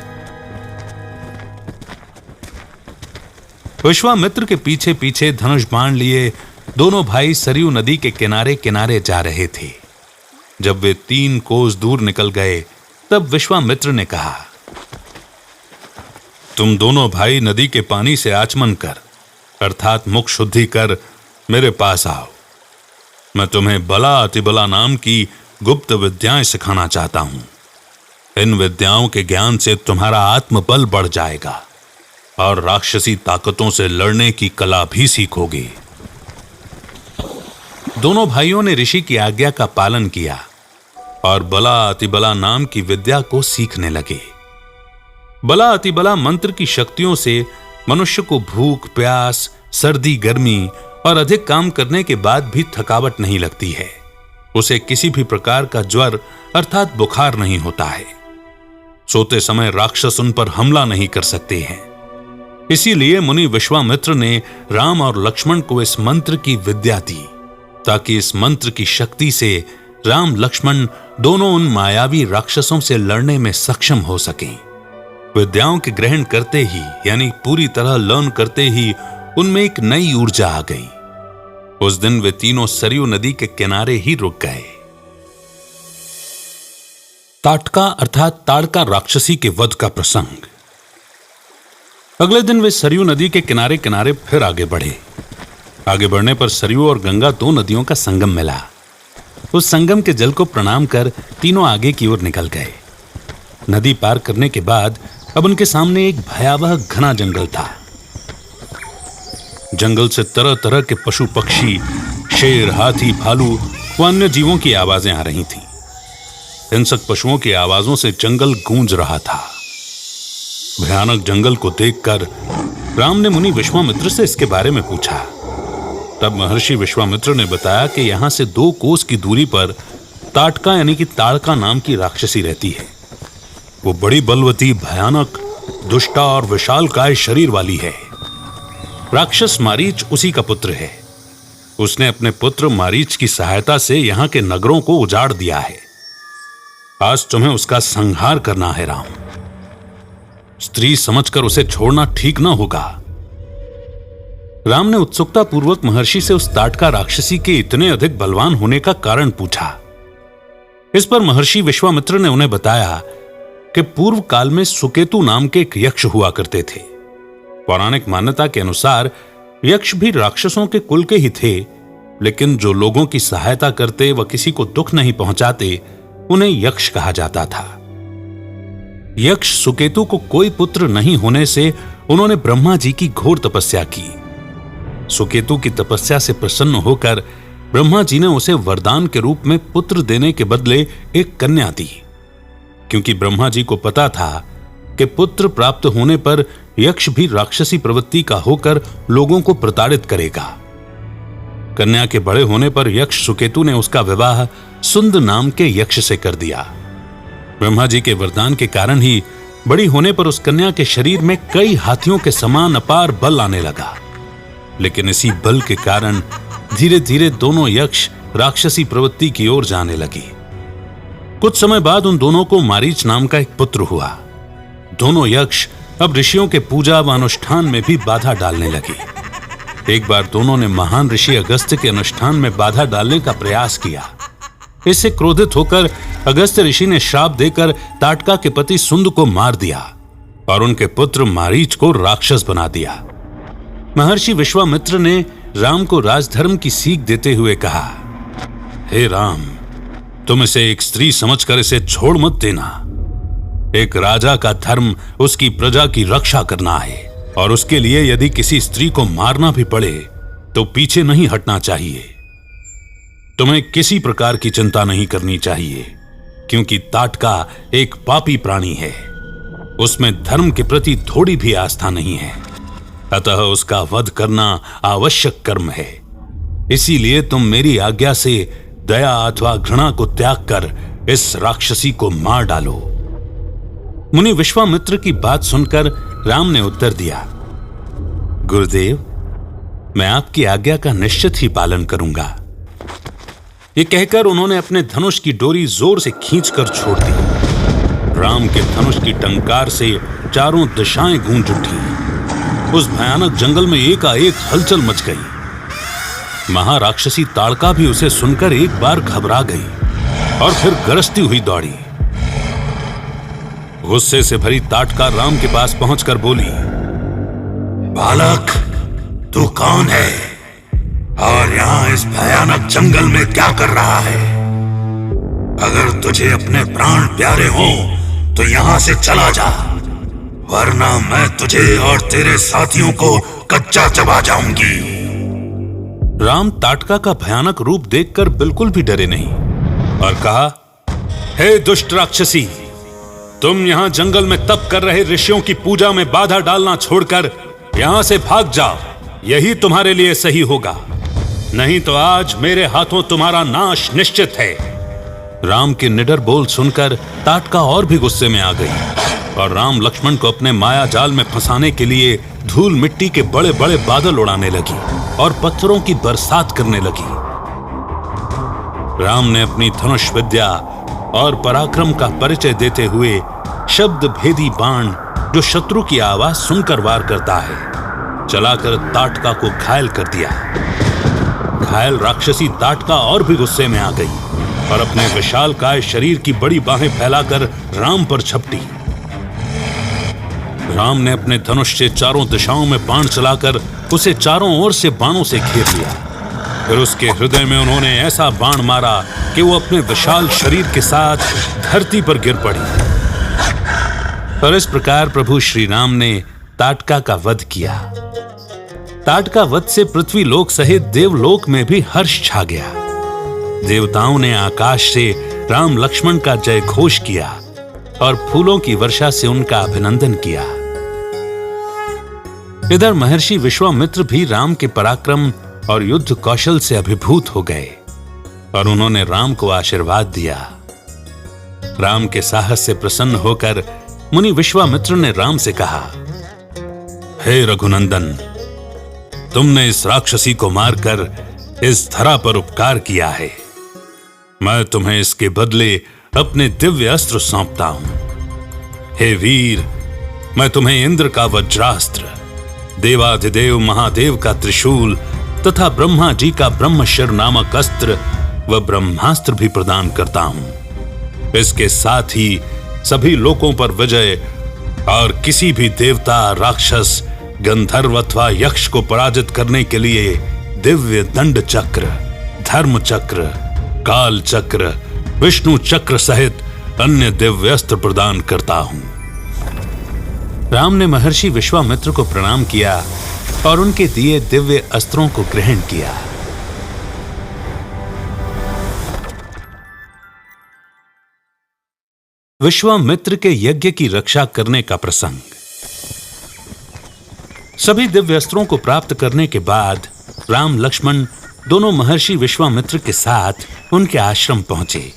विश्वामित्र के पीछे पीछे धनुष बाण लिए दोनों भाई सरयू नदी के किनारे किनारे जा रहे थे। जब वे 3 कोस दूर निकल गए, तब विश्वामित्र ने कहा, तुम दोनों भाई नदी के पानी से आचमन कर अर्थात मुख शुद्धि कर मेरे पास आओ। मैं तुम्हें बला अतिबला नाम की गुप्त विद्याएं सिखाना चाहता हूं। इन विद्याओं के ज्ञान से तुम्हारा आत्मबल बढ़ जाएगा और राक्षसी ताकतों से लड़ने की कला भी सीखोगे। दोनों भाइयों ने ऋषि की आज्ञा का पालन किया और बला अतिबला नाम की विद्या को सीखने लगे। बला अतिबला मंत्र की शक्तियों से मनुष्य को भूख, प्यास, सर्दी, गर्मी और अधिक काम करने के बाद भी थकावट नहीं लगती है। उसे किसी भी प्रकार का ज्वर अर्थात बुखार नहीं होता है। सोते समय राक्षस उन पर हमला नहीं कर सकते हैं। इसीलिए मुनि विश्वामित्र ने राम और लक्ष्मण को इस मंत्र की विद्या दी, ताकि इस मंत्र की शक्ति से राम लक्ष्मण दोनों उन मायावी राक्षसों से लड़ने में सक्षम हो सकें। विद्याओं के ग्रहण करते ही, यानी पूरी तरह लर्न करते ही, उनमें एक नई ऊर्जा आ गई। उस दिन वे तीनों सरयू नदी के किनारे ही रुक गए। ताटका अर्थात ताड़का राक्षसी के वध का प्रसंग। अगले दिन वे सरयू नदी के किनारे किनारे फिर आगे बढ़े। आगे बढ़ने पर सरयू और गंगा दो नदियों का संगम मिला। उस संगम के जल को प्रणाम कर तीनों आगे की ओर निकल गए। नदी पार करने के बाद अब उनके सामने एक भयावह घना जंगल था। जंगल से तरह तरह के पशु पक्षी, शेर, हाथी, भालू व अन्य जीवों की आवाजें आ रही थीं। हिंसक पशुओं की आवाजों से जंगल गूंज रहा था। भयानक जंगल को देखकर राम ने मुनि विश्वामित्र से इसके बारे में पूछा। तब महर्षि विश्वामित्र ने बताया कि यहां से 2 कोस की दूरी पर ताटका यानी कि ताड़का नाम की राक्षसी रहती है। वो बड़ी बलवती, भयानक, दुष्टा और विशालकाय शरीर वाली है। राक्षस मारीच उसी का पुत्र है। उसने अपने पुत्र मारीच की सहायता से यहां के नगरों को उजाड़ दिया है। आज तुम्हें उसका संहार करना है राम। स्त्री समझकर उसे छोड़ना ठीक ना होगा। राम ने उत्सुकता पूर्वक महर्षि से उस ताटका राक्षसी के इतने अधिक बलवान होने का कारण पूछा। इस पर महर्षि विश्वामित्र ने उन्हें बताया कि पूर्व काल में सुकेतु नाम के एक यक्ष हुआ करते थे। पौराणिक मान्यता के अनुसार यक्ष भी राक्षसों के कुल के ही थे, लेकिन जो लोगों की सहायता करते व किसी को दुख नहीं पहुंचाते उन्हें यक्ष कहा जाता था। यक्ष सुकेतु को कोई पुत्र नहीं होने से उन्होंने ब्रह्मा जी की घोर तपस्या की। सुकेतु की तपस्या से प्रसन्न होकर ब्रह्मा जी ने उसे वरदान के रूप में पुत्र देने के बदले एक कन्या दी, क्योंकि ब्रह्मा जी को पता था कि पुत्र प्राप्त होने पर यक्ष भी राक्षसी प्रवृत्ति का होकर लोगों को प्रताड़ित करेगा। कन्या के बड़े होने पर यक्ष सुकेतु ने उसका विवाह सुंद नाम के यक्ष से कर दिया। ब्रह्मा जी के वरदान के कारण ही बड़ी होने पर उस कन्या के शरीर में कई हाथियों के समान अपार बल आने लगा। लेकिन इसी बल के कारण धीरे धीरे दोनों यक्ष राक्षसी प्रवृत्ति की ओर जाने लगे। कुछ समय बाद उन दोनों को मारीच नाम का एक पुत्र हुआ। दोनों यक्ष अब ऋषियों के पूजा व अनुष्ठान में भी बाधा डालने लगे। एक बार दोनों ने महान ऋषि अगस्त्य के अनुष्ठान में बाधा डालने का प्रयास किया। इससे क्रोधित होकर अगस्त्य ऋषि ने श्राप देकर ताटका के पति सुंद को मार दिया और उनके पुत्र मारीच को राक्षस बना दिया। महर्षि विश्वामित्र ने राम को राजधर्म की सीख देते हुए कहा, हे राम, तुम इसे एक स्त्री समझकर इसे छोड़ मत देना। एक राजा का धर्म उसकी प्रजा की रक्षा करना है और उसके लिए यदि किसी स्त्री को मारना भी पड़े तो पीछे नहीं हटना चाहिए। तुम्हें किसी प्रकार की चिंता नहीं करनी चाहिए, क्योंकि ताटका एक पापी प्राणी है। उसमें धर्म के प्रति थोड़ी भी आस्था नहीं है, अतः उसका वध करना आवश्यक कर्म है। इसीलिए तुम मेरी आज्ञा से दया अथवा घृणा को त्याग कर इस राक्षसी को मार डालो। मुनि विश्वामित्र की बात सुनकर राम ने उत्तर दिया, गुरुदेव, मैं आपकी आज्ञा का निश्चित ही पालन करूंगा। ये कहकर उन्होंने अपने धनुष की डोरी जोर से खींचकर छोड़ दी। राम के धनुष की टंकार से चारों दिशाएं गूंज उठी। उस भयानक जंगल में एकाएक हलचल मच गई। महाराक्षसी ताड़का भी उसे सुनकर एक बार घबरा गई और फिर गरजती हुई दौड़ी। गुस्से से भरी ताटका राम के पास पहुंचकर बोली, बालक, तू कौन है और यहां इस भयानक जंगल में क्या कर रहा है? अगर तुझे अपने प्राण प्यारे हो तो यहां से चला जा, वरना मैं तुझे और तेरे साथियों को कच्चा चबा जाऊंगी। राम ताटका का भयानक रूप देखकर बिल्कुल भी डरे नहीं और कहा, हे दुष्ट राक्षसी, तुम यहां जंगल में तप कर रहे ऋषियों की पूजा में बाधा डालना छोड़कर यहां से भाग जाओ। यही तुम्हारे लिए सही होगा, नहीं तो आज मेरे हाथों तुम्हारा नाश निश्चित है। राम के निडर बोल सुनकर ताटका और भी गुस्से में आ गई और राम लक्ष्मण को अपने माया जाल में फंसाने के लिए धूल मिट्टी के बड़े बड़े बादल उड़ाने लगी और पत्थरों की बरसात करने लगी। राम ने अपनी धनुष विद्या और पराक्रम का परिचय देते हुए शब्द भेदी बाण, जो शत्रु की आवाज सुनकर वार करता है, चलाकर ताटका को घायल कर दिया। घायल राक्षसी ताटका और भी गुस्से में आ गई और अपने विशालकाय शरीर की बड़ी बाहें फैलाकर राम पर झपटी। राम ने अपने धनुष से चारों दिशाओं में बाण चलाकर उसे चारों ओर से बाणों से घेर लिया। फिर उसके हृदय में उन्होंने ऐसा बाण मारा कि वो अपने विशाल शरीर के साथ धरती पर गिर पड़ी। और इस प्रकार प्रभु श्री राम ने ताटका का वध किया। ताटका वध से पृथ्वी लोक सहित देवलोक में भी हर्ष छा गया। देवताओं ने आकाश से राम लक्ष्मण का जय घोष किया और फूलों की वर्षा से उनका अभिनंदन किया। इधर महर्षि विश्वामित्र भी राम के पराक्रम और युद्ध कौशल से अभिभूत हो गए और उन्होंने राम को आशीर्वाद दिया। राम के साहस से प्रसन्न होकर मुनि विश्वामित्र ने राम से कहा, हे रघुनंदन, तुमने इस राक्षसी को मारकर इस धरा पर उपकार किया है। मैं तुम्हें इसके बदले अपने दिव्य अस्त्र सौंपता हूं। हे वीर, मैं तुम्हें इंद्र का वज्रास्त्र, देवाधिदेव महादेव का त्रिशूल तथा ब्रह्मा जी का ब्रह्मशिर नामक अस्त्र व ब्रह्मास्त्र भी प्रदान करता हूं। इसके साथ ही सभी लोकों पर विजय और किसी भी देवता, राक्षस, गंधर्व अथवा यक्ष को पराजित करने के लिए दिव्य दंड चक्र, धर्म चक्र, काल चक्र, विष्णु चक्र सहित अन्य दिव्य अस्त्र प्रदान करता हूं। राम ने महर्षि विश्वामित्र को प्रणाम किया और उनके दिए दिव्य अस्त्रों को ग्रहण किया। विश्वामित्र के यज्ञ की रक्षा करने का प्रसंग। सभी दिव्य अस्त्रों को प्राप्त करने के बाद राम लक्ष्मण दोनों महर्षि विश्वामित्र के साथ उनके आश्रम पहुंचे।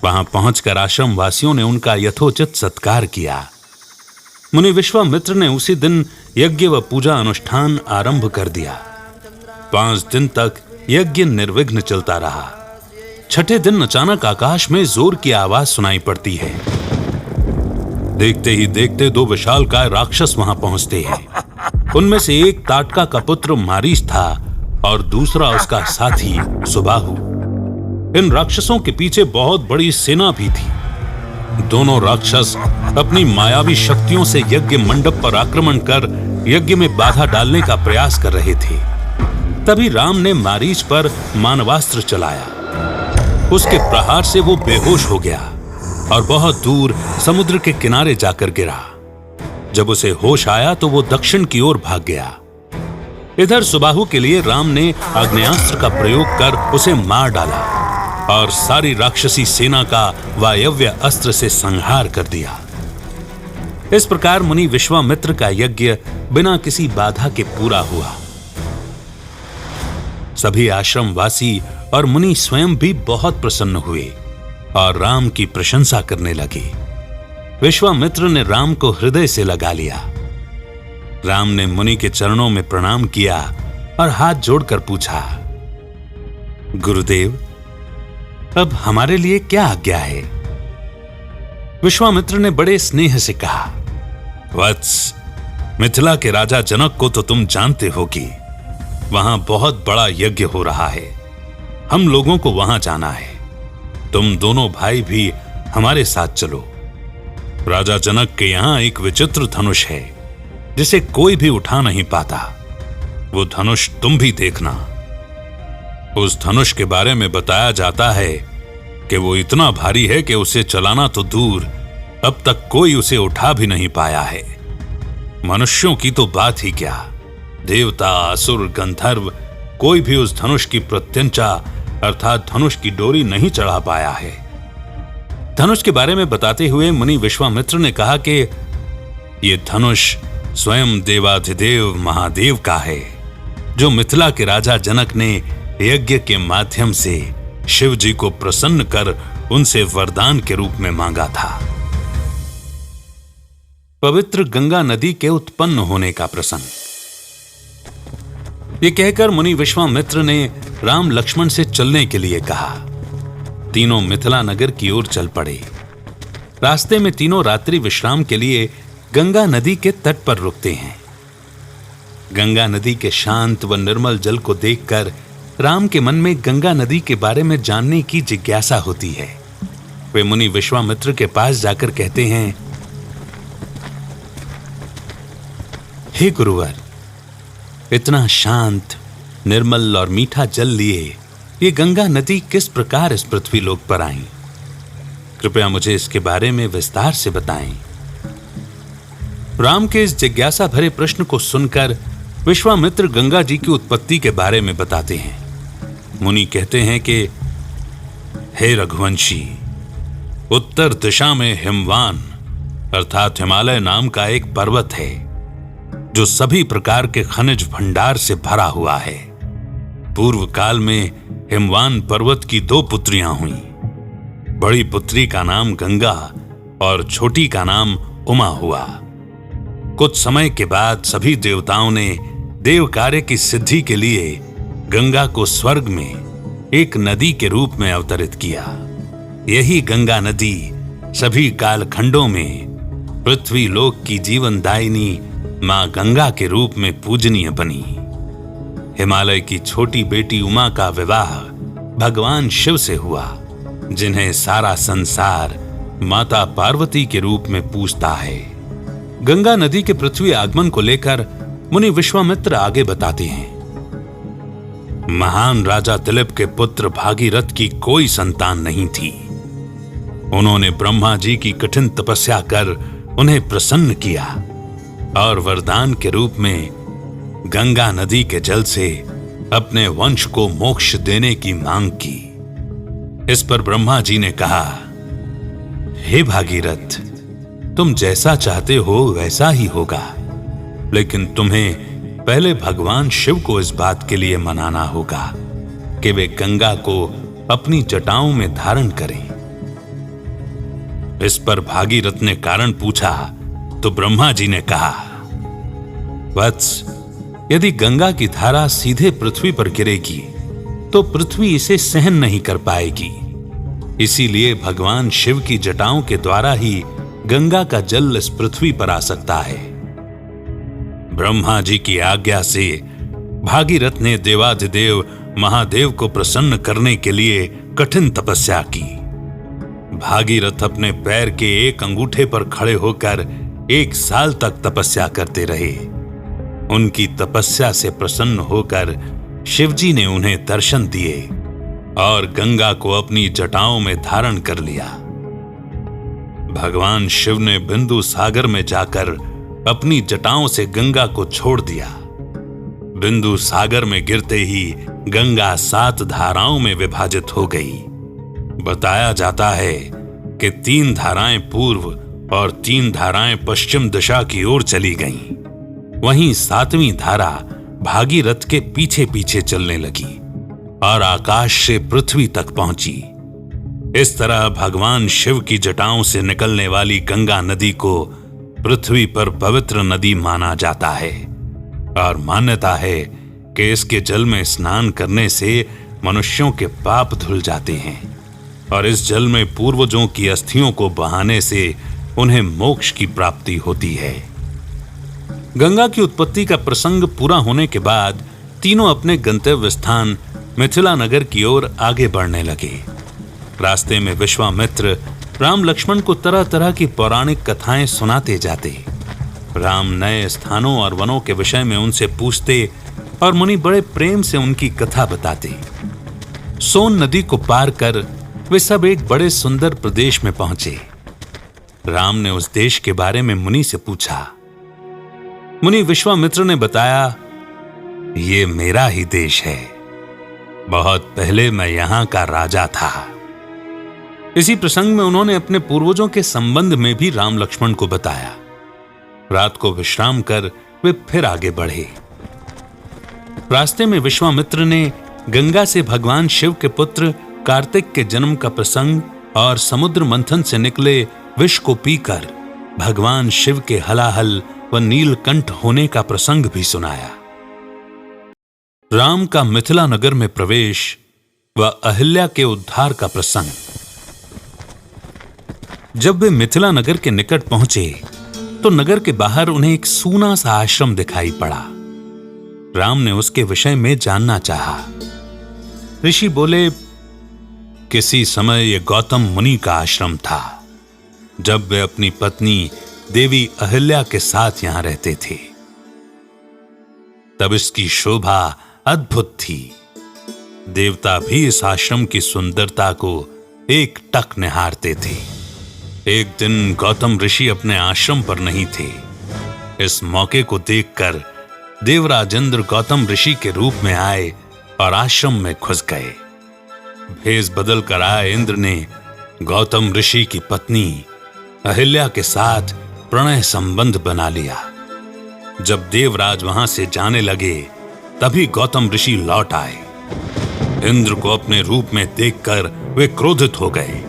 वहां पहुंचकर आश्रम वासियों ने उनका यथोचित सत्कार किया। मुनि विश्वामित्र ने उसी दिन यज्ञ व पूजा अनुष्ठान आरंभ कर दिया। 5 दिन तक यज्ञ निर्विघ्न चलता रहा। छठे दिन अचानक आकाश में जोर की आवाज सुनाई पड़ती है। देखते ही देखते 2 विशालकाय राक्षस वहां पहुंचते हैं। उनमें से एक ताटका का पुत्र मारीच था और दूसरा उसका साथी सुबाहु। इन राक्षसों के पीछे बहुत बड़ी सेना भी थी। दोनों राक्षस अपनी मायावी शक्तियों से यज्ञ मंडप पर आक्रमण कर यज्ञ में बाधा डालने का प्रयास कर रहे थे। तभी राम ने मारीच पर मानवास्त्र चलाया। उसके प्रहार से वो बेहोश हो गया और बहुत दूर समुद्र के किनारे जाकर गिरा। जब उसे होश आया तो वो दक्षिण की ओर भाग गया। इधर सुबाहु के लिए राम ने आग्नेयास्त्र का प्रयोग कर उसे मार डाला और सारी राक्षसी सेना का वायव्य अस्त्र से संहार कर दिया। इस प्रकार मुनि विश्वामित्र का यज्ञ बिना किसी बाधा के पूरा हुआ। सभी आश्रमवासी और मुनि स्वयं भी बहुत प्रसन्न हुए और राम की प्रशंसा करने लगे। विश्वामित्र ने राम को हृदय से लगा लिया। राम ने मुनि के चरणों में प्रणाम किया और हाथ जोड़कर पूछा, गुरुदेव, अब हमारे लिए क्या आज्ञा है? विश्वामित्र ने बड़े स्नेह से कहा, वत्स, मिथिला के राजा जनक को तो तुम जानते हो कि वहां बहुत बड़ा यज्ञ हो रहा है। हम लोगों को वहां जाना है। तुम दोनों भाई भी हमारे साथ चलो। राजा जनक के यहां एक विचित्र धनुष है जिसे कोई भी उठा नहीं पाता। वो धनुष तुम भी देखना। उस धनुष के बारे में बताया जाता है कि वो इतना भारी है कि उसे चलाना तो दूर, अब तक कोई उसे उठा भी नहीं पाया है। मनुष्यों की तो बात ही क्या, देवता, असुर, गंधर्व कोई भी उस धनुष की प्रत्यंचा अर्थात धनुष की डोरी नहीं चढ़ा पाया है। धनुष के बारे में बताते हुए मुनि विश्वामित्र ने कहा कि यह धनुष स्वयं देवाधिदेव महादेव का है, जो मिथिला के राजा जनक ने यज्ञ के माध्यम से शिव जी को प्रसन्न कर उनसे वरदान के रूप में मांगा था। पवित्र गंगा नदी के उत्पन्न होने का प्रसंग। यह कहकर मुनि विश्वामित्र ने राम लक्ष्मण से चलने के लिए कहा। तीनों मिथिला नगर की ओर चल पड़े। रास्ते में तीनों रात्रि विश्राम के लिए गंगा नदी के तट पर रुकते हैं। गंगा नदी के शांत व निर्मल जल को देखकर राम के मन में गंगा नदी के बारे में जानने की जिज्ञासा होती है। वे मुनि विश्वामित्र के पास जाकर कहते हैं, हे गुरुवर, इतना शांत, निर्मल और मीठा जल लिए ये गंगा नदी किस प्रकार इस पृथ्वी लोक पर आई? कृपया मुझे इसके बारे में विस्तार से बताएं। राम के इस जिज्ञासा भरे प्रश्न को सुनकर विश्वामित्र गंगा जी की उत्पत्ति के बारे में बताते हैं। मुनि कहते हैं कि हे रघुवंशी, उत्तर दिशा में हिमवान अर्थात हिमालय नाम का एक पर्वत है, जो सभी प्रकार के खनिज भंडार से भरा हुआ है। पूर्व काल में हिमवान पर्वत की 2 पुत्रियां हुईं। बड़ी पुत्री का नाम गंगा और छोटी का नाम उमा हुआ। कुछ समय के बाद सभी देवताओं ने देव कार्य की सिद्धि के लिए गंगा को स्वर्ग में एक नदी के रूप में अवतरित किया। यही गंगा नदी सभी कालखंडों में पृथ्वी लोक की जीवनदायिनी मां गंगा के रूप में पूजनीय बनी। हिमालय की छोटी बेटी उमा का विवाह भगवान शिव से हुआ, जिन्हें सारा संसार माता पार्वती के रूप में पूजता है। गंगा नदी के पृथ्वी आगमन को लेकर मुनि विश्वामित्र आगे बताते हैं। महान राजा दिलीप के पुत्र भागीरथ की कोई संतान नहीं थी। उन्होंने ब्रह्मा जी की कठिन तपस्या कर उन्हें प्रसन्न किया और वरदान के रूप में गंगा नदी के जल से अपने वंश को मोक्ष देने की मांग की। इस पर ब्रह्मा जी ने कहा, हे भागीरथ, तुम जैसा चाहते हो वैसा ही होगा, लेकिन तुम्हें पहले भगवान शिव को इस बात के लिए मनाना होगा कि वे गंगा को अपनी जटाओं में धारण करें। इस पर भागीरथ ने कारण पूछा तो ब्रह्मा जी ने कहा, वत्स, यदि गंगा की धारा सीधे पृथ्वी पर गिरेगी तो पृथ्वी इसे सहन नहीं कर पाएगी। इसीलिए भगवान शिव की जटाओं के द्वारा ही गंगा का जल इस पृथ्वी पर आ सकता है। ब्रह्मा जी की आज्ञा से भागीरथ ने देवाधिदेव महादेव को प्रसन्न करने के लिए कठिन तपस्या की। भागीरथ अपने पैर के एक अंगूठे पर खड़े होकर 1 साल तक तपस्या करते रहे। उनकी तपस्या से प्रसन्न होकर शिवजी ने उन्हें दर्शन दिए और गंगा को अपनी जटाओं में धारण कर लिया। भगवान शिव ने बिंदु सागर में जाकर अपनी जटाओं से गंगा को छोड़ दिया। बिंदु सागर में गिरते ही गंगा 7 धाराओं में विभाजित हो गई। बताया जाता है कि 3 धाराएं पूर्व और 3 धाराएं पश्चिम दिशा की ओर चली गईं। वहीं 7वीं धारा भागीरथ के पीछे पीछे चलने लगी और आकाश से पृथ्वी तक पहुंची। इस तरह भगवान शिव की जटाओं से निकलने वाली गंगा नदी को पृथ्वी पर पवित्र नदी माना जाता है और मान्यता है कि इसके जल में स्नान करने से मनुष्यों के पाप धुल जाते हैं और इस जल में पूर्वजों की अस्थियों को बहाने से उन्हें मोक्ष की प्राप्ति होती है। गंगा की उत्पत्ति का प्रसंग पूरा होने के बाद तीनों अपने गंतव्य स्थान मिथिला नगर की ओर आगे बढ़ने लगे। रास्ते में विश्वामित्र राम लक्ष्मण को तरह तरह की पौराणिक कथाएं सुनाते जाते। राम नए स्थानों और वनों के विषय में उनसे पूछते और मुनि बड़े प्रेम से उनकी कथा बताते। सोन नदी को पार कर वे सब एक बड़े सुंदर प्रदेश में पहुंचे। राम ने उस देश के बारे में मुनि से पूछा। मुनि विश्वामित्र ने बताया, ये मेरा ही देश है। बहुत पहले मैं यहां का राजा था। इसी प्रसंग में उन्होंने अपने पूर्वजों के संबंध में भी राम लक्ष्मण को बताया। रात को विश्राम कर वे फिर आगे बढ़े। रास्ते में विश्वामित्र ने गंगा से भगवान शिव के पुत्र कार्तिक के जन्म का प्रसंग और समुद्र मंथन से निकले विष को पीकर भगवान शिव के हलाहल व नीलकंठ होने का प्रसंग भी सुनाया। राम का मिथिला नगर में प्रवेश व अहिल्या के उद्धार का प्रसंग। जब वे मिथिला नगर के निकट पहुंचे तो नगर के बाहर उन्हें एक सूना सा आश्रम दिखाई पड़ा। राम ने उसके विषय में जानना चाहा। ऋषि बोले, किसी समय यह गौतम मुनि का आश्रम था, जब वे अपनी पत्नी देवी अहिल्या के साथ यहां रहते थे। तब इसकी शोभा अद्भुत थी। देवता भी इस आश्रम की सुंदरता को एक टक निहारते थे। एक दिन गौतम ऋषि अपने आश्रम पर नहीं थे। इस मौके को देखकर देवराज इंद्र गौतम ऋषि के रूप में आए और आश्रम में घुस गए। भेष बदल कर आए इंद्र ने गौतम ऋषि की पत्नी अहिल्या के साथ प्रणय संबंध बना लिया। जब देवराज वहां से जाने लगे तभी गौतम ऋषि लौट आए। इंद्र को अपने रूप में देखकर वे क्रोधित हो गए।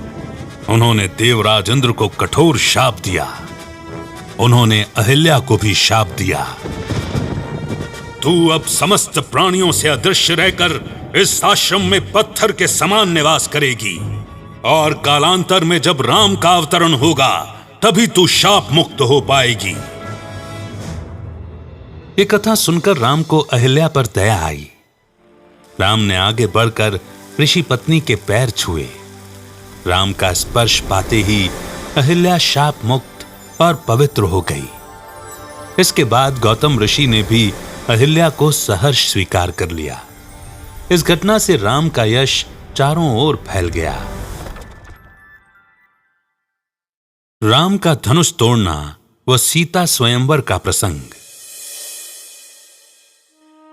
उन्होंने देवराज इंद्र को कठोर शाप दिया। उन्होंने अहिल्या को भी शाप दिया, तू अब समस्त प्राणियों से अदृश्य रहकर इस आश्रम में पत्थर के समान निवास करेगी और कालांतर में जब राम का अवतरण होगा तभी तू शाप मुक्त हो पाएगी। ये कथा सुनकर राम को अहिल्या पर दया आई। राम ने आगे बढ़कर ऋषि पत्नी के पैर छुए। राम का स्पर्श पाते ही अहिल्या शाप मुक्त और पवित्र हो गई। इसके बाद गौतम ऋषि ने भी अहिल्या को सहर्ष स्वीकार कर लिया। इस घटना से राम का यश चारों ओर फैल गया। राम का धनुष तोड़ना व सीता स्वयंवर का प्रसंग।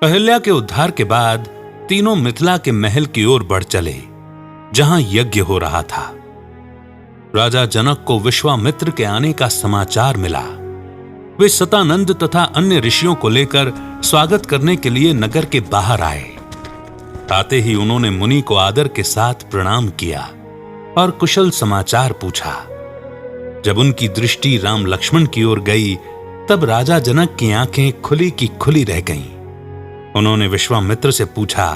अहिल्या के उद्धार के बाद तीनों मिथिला के महल की ओर बढ़ चले, जहां यज्ञ हो रहा था। राजा जनक को विश्वामित्र के आने का समाचार मिला। वे सतानंद तथा अन्य ऋषियों को लेकर स्वागत करने के लिए नगर के बाहर आए। आते ही उन्होंने मुनि को आदर के साथ प्रणाम किया और कुशल समाचार पूछा। जब उनकी दृष्टि राम लक्ष्मण की ओर गई तब राजा जनक की आंखें खुली की खुली रह गईं। उन्होंने विश्वामित्र से पूछा,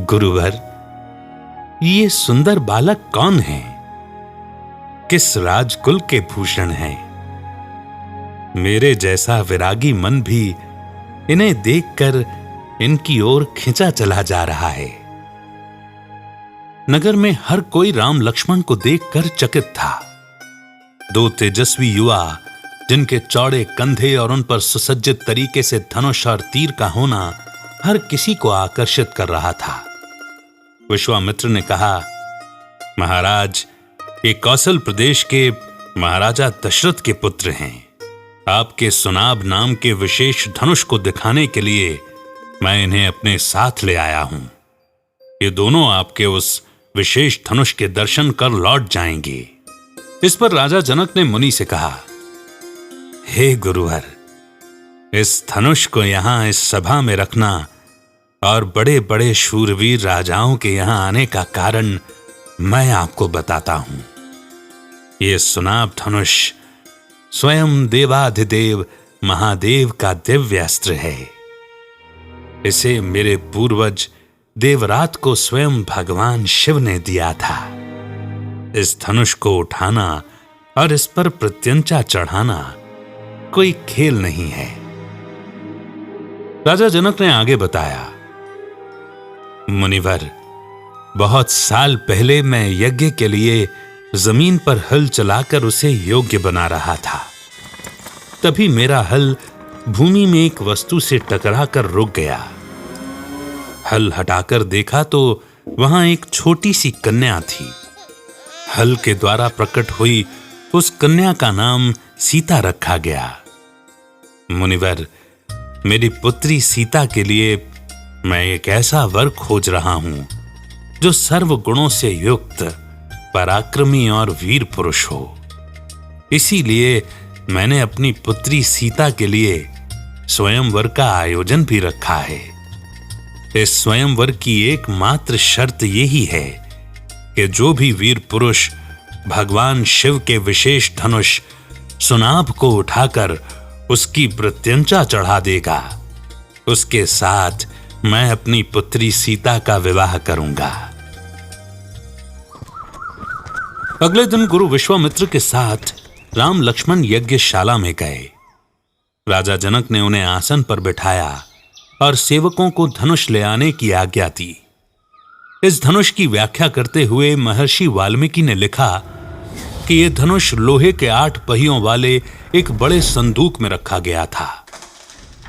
गुरुवर, ये सुंदर बालक कौन है? किस राजकुल के भूषण हैं? मेरे जैसा विरागी मन भी इन्हें देखकर इनकी ओर खिंचा चला जा रहा है। नगर में हर कोई राम लक्ष्मण को देखकर चकित था। दो तेजस्वी युवा, जिनके चौड़े कंधे और उन पर सुसज्जित तरीके से धनुष और तीर का होना हर किसी को आकर्षित कर रहा था। विश्वामित्र ने कहा, महाराज, ये कौशल प्रदेश के महाराजा दशरथ के पुत्र हैं। आपके सुनाब नाम के विशेष धनुष को दिखाने के लिए मैं इन्हें अपने साथ ले आया हूं। ये दोनों आपके उस विशेष धनुष के दर्शन कर लौट जाएंगे। इस पर राजा जनक ने मुनि से कहा, हे गुरुवर, इस धनुष को यहां इस सभा में रखना और बड़े बड़े शूरवीर राजाओं के यहां आने का कारण मैं आपको बताता हूं। ये सुनाब धनुष स्वयं देवाधिदेव महादेव का दिव्य अस्त्र है। इसे मेरे पूर्वज देवरात को स्वयं भगवान शिव ने दिया था। इस धनुष को उठाना और इस पर प्रत्यंचा चढ़ाना कोई खेल नहीं है। राजा जनक ने आगे बताया, मुनिवर, बहुत साल पहले मैं यज्ञ के लिए जमीन पर हल चलाकर उसे योग्य बना रहा था। तभी मेरा हल भूमि में एक वस्तु से टकराकर रुक गया। हल हटाकर देखा तो वहां एक छोटी सी कन्या थी। हल के द्वारा प्रकट हुई उस कन्या का नाम सीता रखा गया। मुनिवर, मेरी पुत्री सीता के लिए मैं एक ऐसा वर खोज रहा हूं जो सर्व गुणों से युक्त, पराक्रमी और वीर पुरुष हो। इसीलिए मैंने अपनी पुत्री सीता के लिए स्वयंवर का आयोजन भी रखा है। इस स्वयंवर की एकमात्र शर्त यही है कि जो भी वीर पुरुष भगवान शिव के विशेष धनुष सुनाभ को उठाकर उसकी प्रत्यंचा चढ़ा देगा, उसके साथ मैं अपनी पुत्री सीता का विवाह करूंगा। अगले दिन गुरु विश्वामित्र के साथ राम लक्ष्मण यज्ञशाला में गए। राजा जनक ने उन्हें आसन पर बिठाया और सेवकों को धनुष ले आने की आज्ञा दी। इस धनुष की व्याख्या करते हुए महर्षि वाल्मीकि ने लिखा कि यह धनुष लोहे के 8 पहियों वाले एक बड़े संदूक में रखा गया था।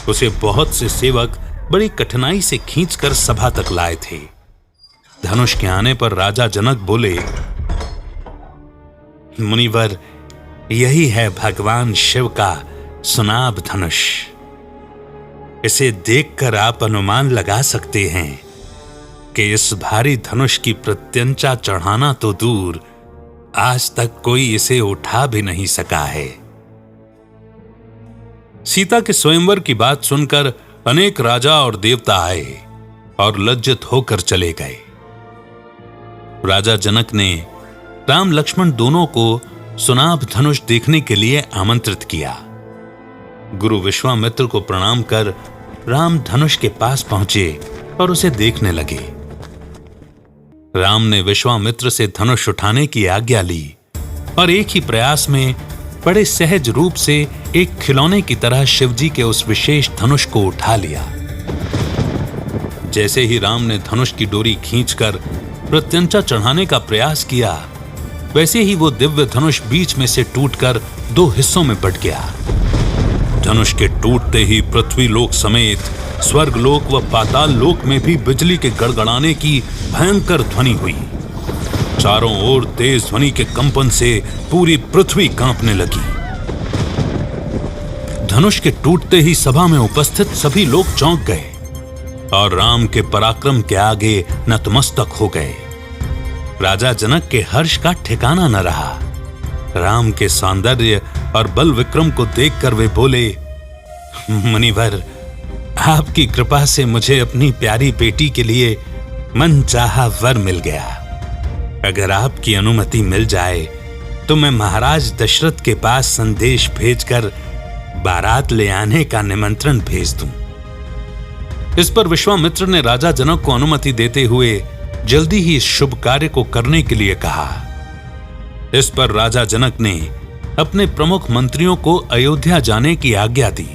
उसे बहुत से सेवक बड़ी कठिनाई से खींचकर सभा तक लाए थे। धनुष के आने पर राजा जनक बोले, मुनिवर, यही है भगवान शिव का सुनाभ धनुष। इसे देखकर आप अनुमान लगा सकते हैं कि इस भारी धनुष की प्रत्यंचा चढ़ाना तो दूर, आज तक कोई इसे उठा भी नहीं सका है। सीता के स्वयंवर की बात सुनकर अनेक राजा और देवता आए और लज्जित होकर चले गए। राजा जनक ने राम लक्ष्मण दोनों को सुनाभ धनुष देखने के लिए आमंत्रित किया। गुरु विश्वामित्र को प्रणाम कर राम धनुष के पास पहुंचे और उसे देखने लगे। राम ने विश्वामित्र से धनुष उठाने की आज्ञा ली और एक ही प्रयास में बड़े सहज रूप से एक खिलौने की तरह शिवजी के उस विशेष धनुष को उठा लिया। जैसे ही राम ने धनुष की डोरी खींचकर प्रत्यंचा चढ़ाने का प्रयास किया, वैसे ही वो दिव्य धनुष बीच में से टूटकर 2 हिस्सों में बट गया। धनुष के टूटते ही पृथ्वी लोक समेत स्वर्ग लोक व पाताल लोक में भी बिजली के गड़गड़ाने की भयंकर ध्वनि हुई। चारों ओर तेज ध्वनि के कंपन से पूरी पृथ्वी कांपने लगी। धनुष के टूटते ही सभा में उपस्थित सभी लोग चौंक गए और राम के पराक्रम के आगे नतमस्तक हो गए। राजा जनक के हर्ष का ठिकाना न रहा। राम के सौंदर्य और बल विक्रम को देखकर वे बोले, मुनिवर, आपकी कृपा से मुझे अपनी प्यारी बेटी के लिए मनचाहा वर मिल गया। अगर आपकी अनुमति मिल जाए तो मैं महाराज दशरथ के पास संदेश भेजकर बारात ले आने का निमंत्रण भेज दूं। इस पर विश्वामित्र ने राजा जनक को अनुमति देते हुए जल्दी ही इस शुभ कार्य को करने के लिए कहा। इस पर राजा जनक ने अपने प्रमुख मंत्रियों को अयोध्या जाने की आज्ञा दी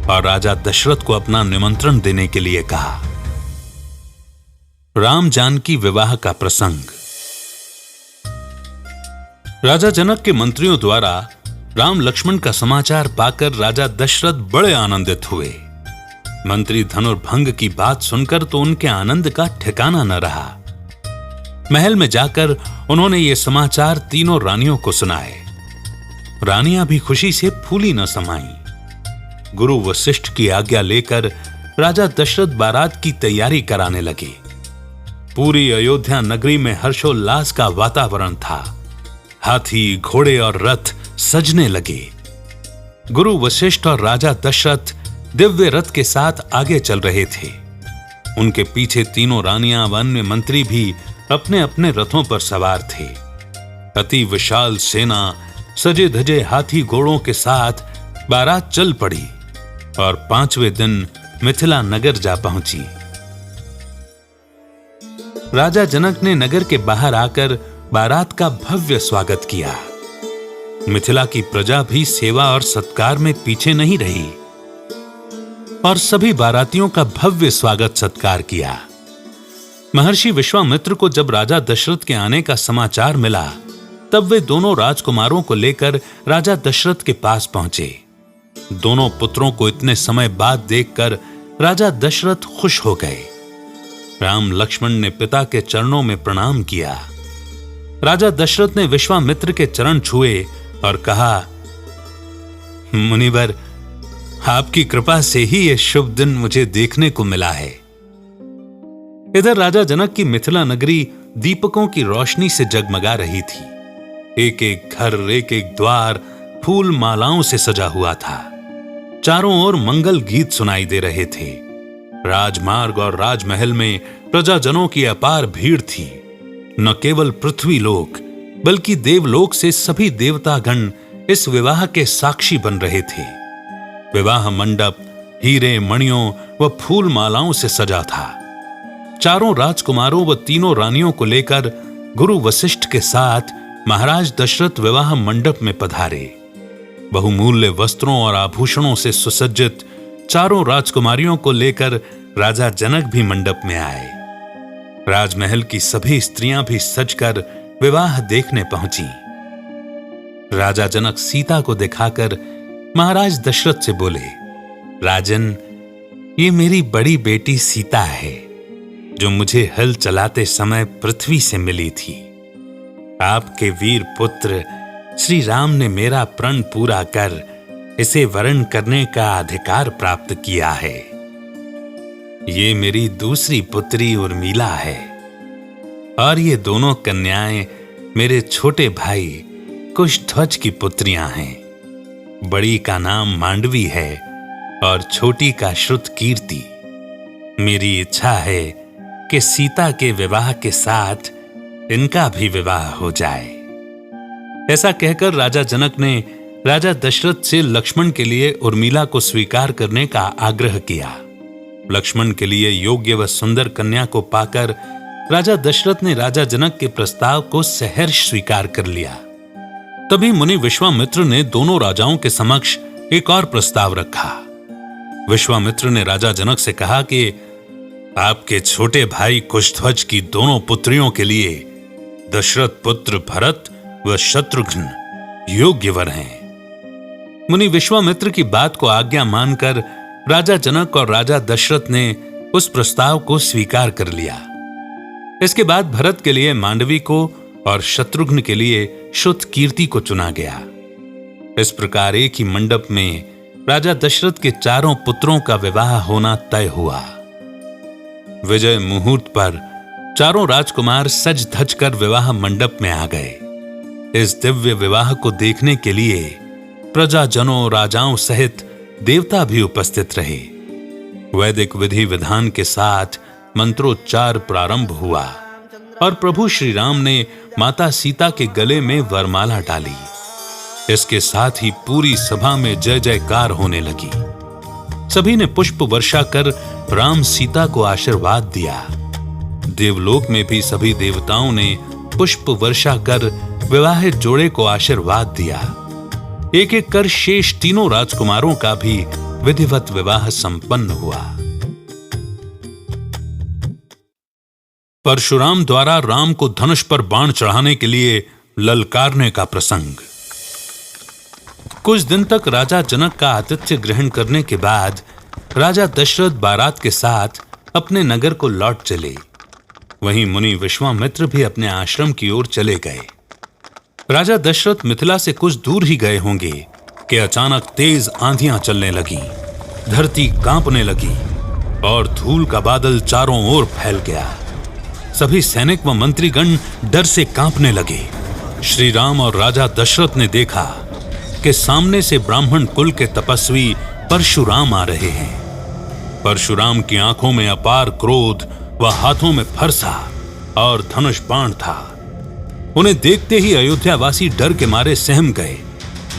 और राजा दशरथ को अपना निमंत्रण देने के लिए कहा। राम जानकी विवाह का प्रसंग। राजा जनक के मंत्रियों द्वारा राम लक्ष्मण का समाचार पाकर राजा दशरथ बड़े आनंदित हुए। मंत्री धनुर्भंग की बात सुनकर तो उनके आनंद का ठिकाना न रहा। महल में जाकर उन्होंने ये समाचार तीनों रानियों को सुनाए। रानियां भी खुशी से फूली न समाईं। गुरु वशिष्ठ की आज्ञा लेकर राजा दशरथ बारात की तैयारी कराने लगे। पूरी अयोध्या नगरी में हर्षोल्लास का वातावरण था। हाथी, घोड़े और रथ सजने लगे। गुरु वशिष्ठ और राजा दशरथ दिव्य रथ के साथ आगे चल रहे थे। उनके पीछे तीनों रानियां व अन्य मंत्री भी अपने अपने रथों पर सवार थे। अति विशाल सेना सजे धजे हाथी घोड़ों के साथ बारात चल पड़ी और 5वें दिन मिथिला नगर जा पहुंची। राजा जनक ने नगर के बाहर आकर बारात का भव्य स्वागत किया। मिथिला की प्रजा भी सेवा और सत्कार में पीछे नहीं रही और सभी बारातियों का भव्य स्वागत सत्कार किया। महर्षि विश्वामित्र को जब राजा दशरथ के आने का समाचार मिला, तब वे दोनों राजकुमारों को लेकर राजा दशरथ के पास पहुंचे। दोनों पुत्रों को इतने समय बाद देखकर राजा दशरथ खुश हो गए। राम लक्ष्मण ने पिता के चरणों में प्रणाम किया। राजा दशरथ ने विश्वामित्र के चरण छुए और कहा, मुनिवर, आपकी कृपा से ही यह शुभ दिन मुझे देखने को मिला है। इधर राजा जनक की मिथिला नगरी दीपकों की रोशनी से जगमगा रही थी। एक एक घर, एक एक द्वार फूल मालाओं से सजा हुआ था। चारों ओर मंगल गीत सुनाई दे रहे थे। राजमार्ग और राजमहल में प्रजाजनों की अपार भीड़ थी। न केवल पृथ्वी लोक बल्कि देवलोक से सभी देवतागण इस विवाह के साक्षी बन रहे थे। विवाह मंडप हीरे मणियों व फूल मालाओं से सजा था। चारों राजकुमारों व तीनों रानियों को लेकर गुरु वशिष्ठ के साथ महाराज दशरथ विवाह मंडप में पधारे। बहुमूल्य वस्त्रों और आभूषणों से सुसज्जित चारों राजकुमारियों को लेकर राजा जनक भी मंडप में आए। राजमहल की सभी स्त्रियां भी सजकर विवाह देखने पहुंची। राजा जनक सीता को दिखाकर महाराज दशरथ से बोले, राजन, ये मेरी बड़ी बेटी सीता है, जो मुझे हल चलाते समय पृथ्वी से मिली थी। आपके वीर पुत्र श्री राम ने मेरा प्रण पूरा कर इसे वरण करने का अधिकार प्राप्त किया है। ये मेरी दूसरी पुत्री उर्मिला है और ये दोनों कन्याएं मेरे छोटे भाई कुशध्वज की पुत्रियां हैं। बड़ी का नाम मांडवी है और छोटी का श्रुतकीर्ति। मेरी इच्छा है कि सीता के विवाह के साथ इनका भी विवाह हो जाए। ऐसा कहकर राजा जनक ने राजा दशरथ से लक्ष्मण के लिए उर्मिला को स्वीकार करने का आग्रह किया। लक्ष्मण के लिए योग्य व सुंदर कन्या को पाकर राजा दशरथ ने राजा जनक के प्रस्ताव को सहर्ष स्वीकार कर लिया। तभी मुनि विश्वामित्र ने दोनों राजाओं के समक्ष एक और प्रस्ताव रखा। विश्वामित्र ने राजा जनक से कहा कि आपके छोटे भाई कुशध्वज की दोनों पुत्रियों के लिए दशरथ पुत्र भरत व शत्रुघ्न योग्य वर हैं। मुनि विश्वामित्र की बात को आज्ञा मानकर राजा जनक और राजा दशरथ ने उस प्रस्ताव को स्वीकार कर लिया। इसके बाद भरत के लिए मांडवी को और शत्रुघ्न के लिए श्रुतकीर्ति को चुना गया। इस प्रकार एक ही मंडप में राजा दशरथ के चारों पुत्रों का विवाह होना तय हुआ। विजय मुहूर्त पर चारों राजकुमार सज धज कर विवाह मंडप में आ गए। इस दिव्य विवाह को देखने के लिए प्रजाजनों, राजाओं सहित देवता भी उपस्थित रहे। वैदिक विधि विधान के साथ मंत्रोच्चार प्रारंभ हुआ और प्रभु श्री राम ने माता सीता के गले में वरमाला डाली। इसके साथ ही पूरी सभा में जय जयकार होने लगी। सभी ने पुष्प वर्षा कर राम सीता को आशीर्वाद दिया। देवलोक में भी सभी देवताओं ने पुष्प वर्षा कर विवाहित जोड़े को आशीर्वाद दिया। एक एक कर शेष तीनों राजकुमारों का भी विधिवत विवाह संपन्न हुआ। परशुराम द्वारा राम को धनुष पर बाण चढ़ाने के लिए ललकारने का प्रसंग। कुछ दिन तक राजा जनक का आतिथ्य ग्रहण करने के बाद राजा दशरथ बारात के साथ अपने नगर को लौट चले। वहीं मुनि विश्वामित्र भी अपने आश्रम की ओर चले गए। राजा दशरथ मिथिला से कुछ दूर ही गए होंगे कि अचानक तेज आंधियां चलने लगी, धरती कांपने लगी और धूल का बादल चारों ओर फैल गया। सभी सैनिक व मंत्रीगण डर से कांपने लगे। श्री राम और राजा दशरथ ने देखा कि सामने से ब्राह्मण कुल के तपस्वी परशुराम आ रहे हैं। परशुराम की आंखों में अपार क्रोध व हाथों में फरसा और धनुष बाण था। उन्हें देखते ही अयोध्यावासी डर के मारे सहम गए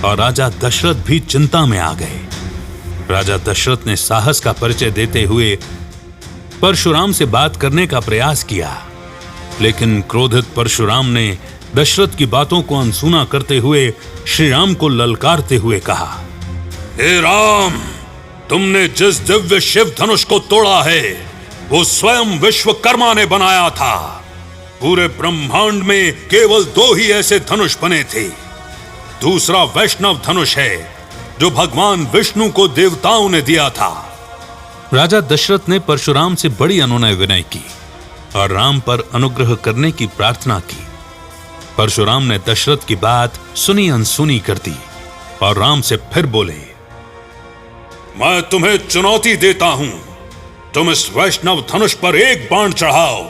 और राजा दशरथ भी चिंता में आ गए। राजा दशरथ ने साहस का परिचय देते हुए परशुराम से बात करने का प्रयास किया, लेकिन क्रोधित परशुराम ने दशरथ की बातों को अनसुना करते हुए श्री राम को ललकारते हुए कहा, हे राम, तुमने जिस दिव्य शिव धनुष को तोड़ा है वो स्वयं विश्वकर्मा ने बनाया था। पूरे ब्रह्मांड में केवल 2 ही ऐसे धनुष बने थे। दूसरा वैष्णव धनुष है जो भगवान विष्णु को देवताओं ने दिया था। राजा दशरथ ने परशुराम से बड़ी अनुनय विनय की और राम पर अनुग्रह करने की प्रार्थना की। परशुराम ने दशरथ की बात सुनी अनसुनी कर दी और राम से फिर बोले, मैं तुम्हें चुनौती देता हूं, तुम इस वैष्णव धनुष पर एक बाण चढ़ाओ।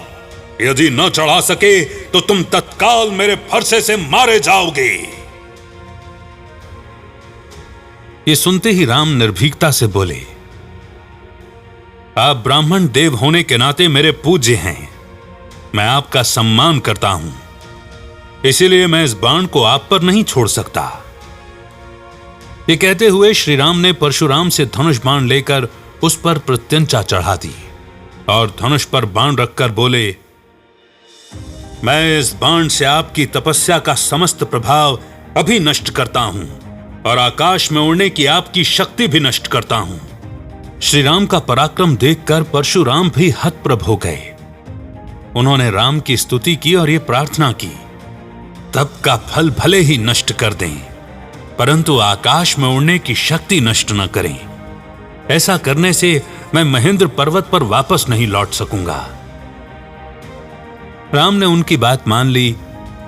यदि न चढ़ा सके तो तुम तत्काल मेरे फरसे से मारे जाओगे। ये सुनते ही राम निर्भीकता से बोले, आप ब्राह्मण देव होने के नाते मेरे पूज्य हैं, मैं आपका सम्मान करता हूं, इसीलिए मैं इस बाण को आप पर नहीं छोड़ सकता। ये कहते हुए श्री राम ने परशुराम से धनुष बाण लेकर उस पर प्रत्यंचा चढ़ा दी और धनुष पर बाण रखकर बोले, मैं इस बाण से आपकी तपस्या का समस्त प्रभाव अभी नष्ट करता हूं और आकाश में उड़ने की आपकी शक्ति भी नष्ट करता हूं। श्री राम का पराक्रम देखकर परशुराम भी हतप्रभ हो गए। उन्होंने राम की स्तुति की और ये प्रार्थना की, तप का फल भले ही नष्ट कर दें, परंतु आकाश में उड़ने की शक्ति नष्ट न करें। ऐसा करने से मैं महेंद्र पर्वत पर वापस नहीं लौट सकूंगा। राम ने उनकी बात मान ली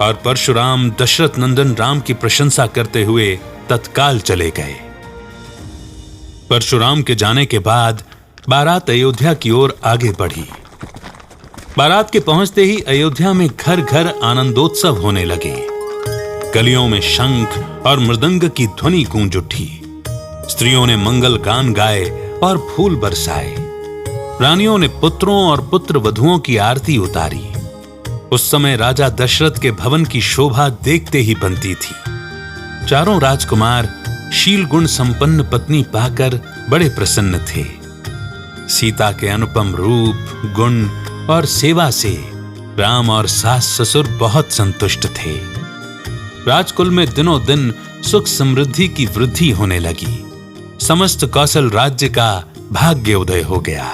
और परशुराम दशरथ नंदन राम की प्रशंसा करते हुए तत्काल चले गए। परशुराम के जाने के बाद बारात अयोध्या की ओर आगे बढ़ी। बारात के पहुंचते ही अयोध्या में घर घर आनंदोत्सव होने लगे। गलियों में शंख और मृदंग की ध्वनि गूंज उठी। स्त्रियों ने मंगल गान गाए और फूल बरसाए। रानियों ने पुत्रों और पुत्र वधुओं की आरती उतारी। उस समय राजा दशरथ के भवन की शोभा देखते ही बनती थी। चारों राजकुमार शील गुण संपन्न पत्नी पाकर बड़े प्रसन्न थे। सीता के अनुपम रूप, गुण और सेवा से राम और सास ससुर बहुत संतुष्ट थे। राजकुल में दिनों दिन सुख समृद्धि की वृद्धि होने लगी। समस्त कौशल राज्य का भाग्य उदय हो गया।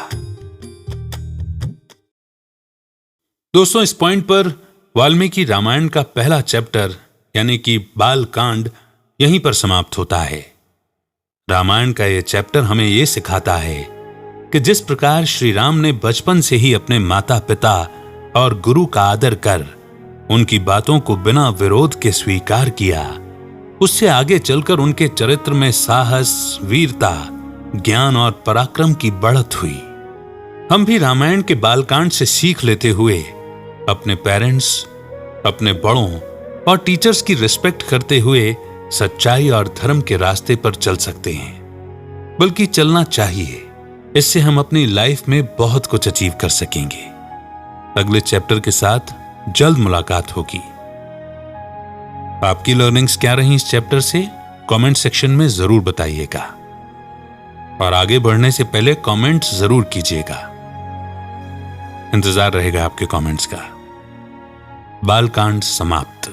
दोस्तों, इस पॉइंट पर वाल्मीकि रामायण का पहला चैप्टर यानी कि बाल कांड यहीं पर समाप्त होता है। रामायण का यह चैप्टर हमें यह सिखाता है कि जिस प्रकार श्री राम ने बचपन से ही अपने माता पिता और गुरु का आदर कर उनकी बातों को बिना विरोध के स्वीकार किया, उससे आगे चलकर उनके चरित्र में साहस, वीरता, ज्ञान और पराक्रम की बढ़त हुई। हम भी रामायण के बालकांड से सीख लेते हुए अपने पेरेंट्स, अपने बड़ों और टीचर्स की रिस्पेक्ट करते हुए सच्चाई और धर्म के रास्ते पर चल सकते हैं। बल्कि चलना चाहिए। इससे हम अपनी लाइफ में बहुत कुछ अचीव कर सकेंगे। अगले चैप्टर के साथ जल्द मुलाकात होगी। आपकी लर्निंग्स क्या रही इस चैप्टर से कमेंट सेक्शन में जरूर बताइएगा और आगे बढ़ने से पहले कमेंट्स जरूर कीजिएगा। इंतजार रहेगा आपके कमेंट्स का। बालकांड समाप्त।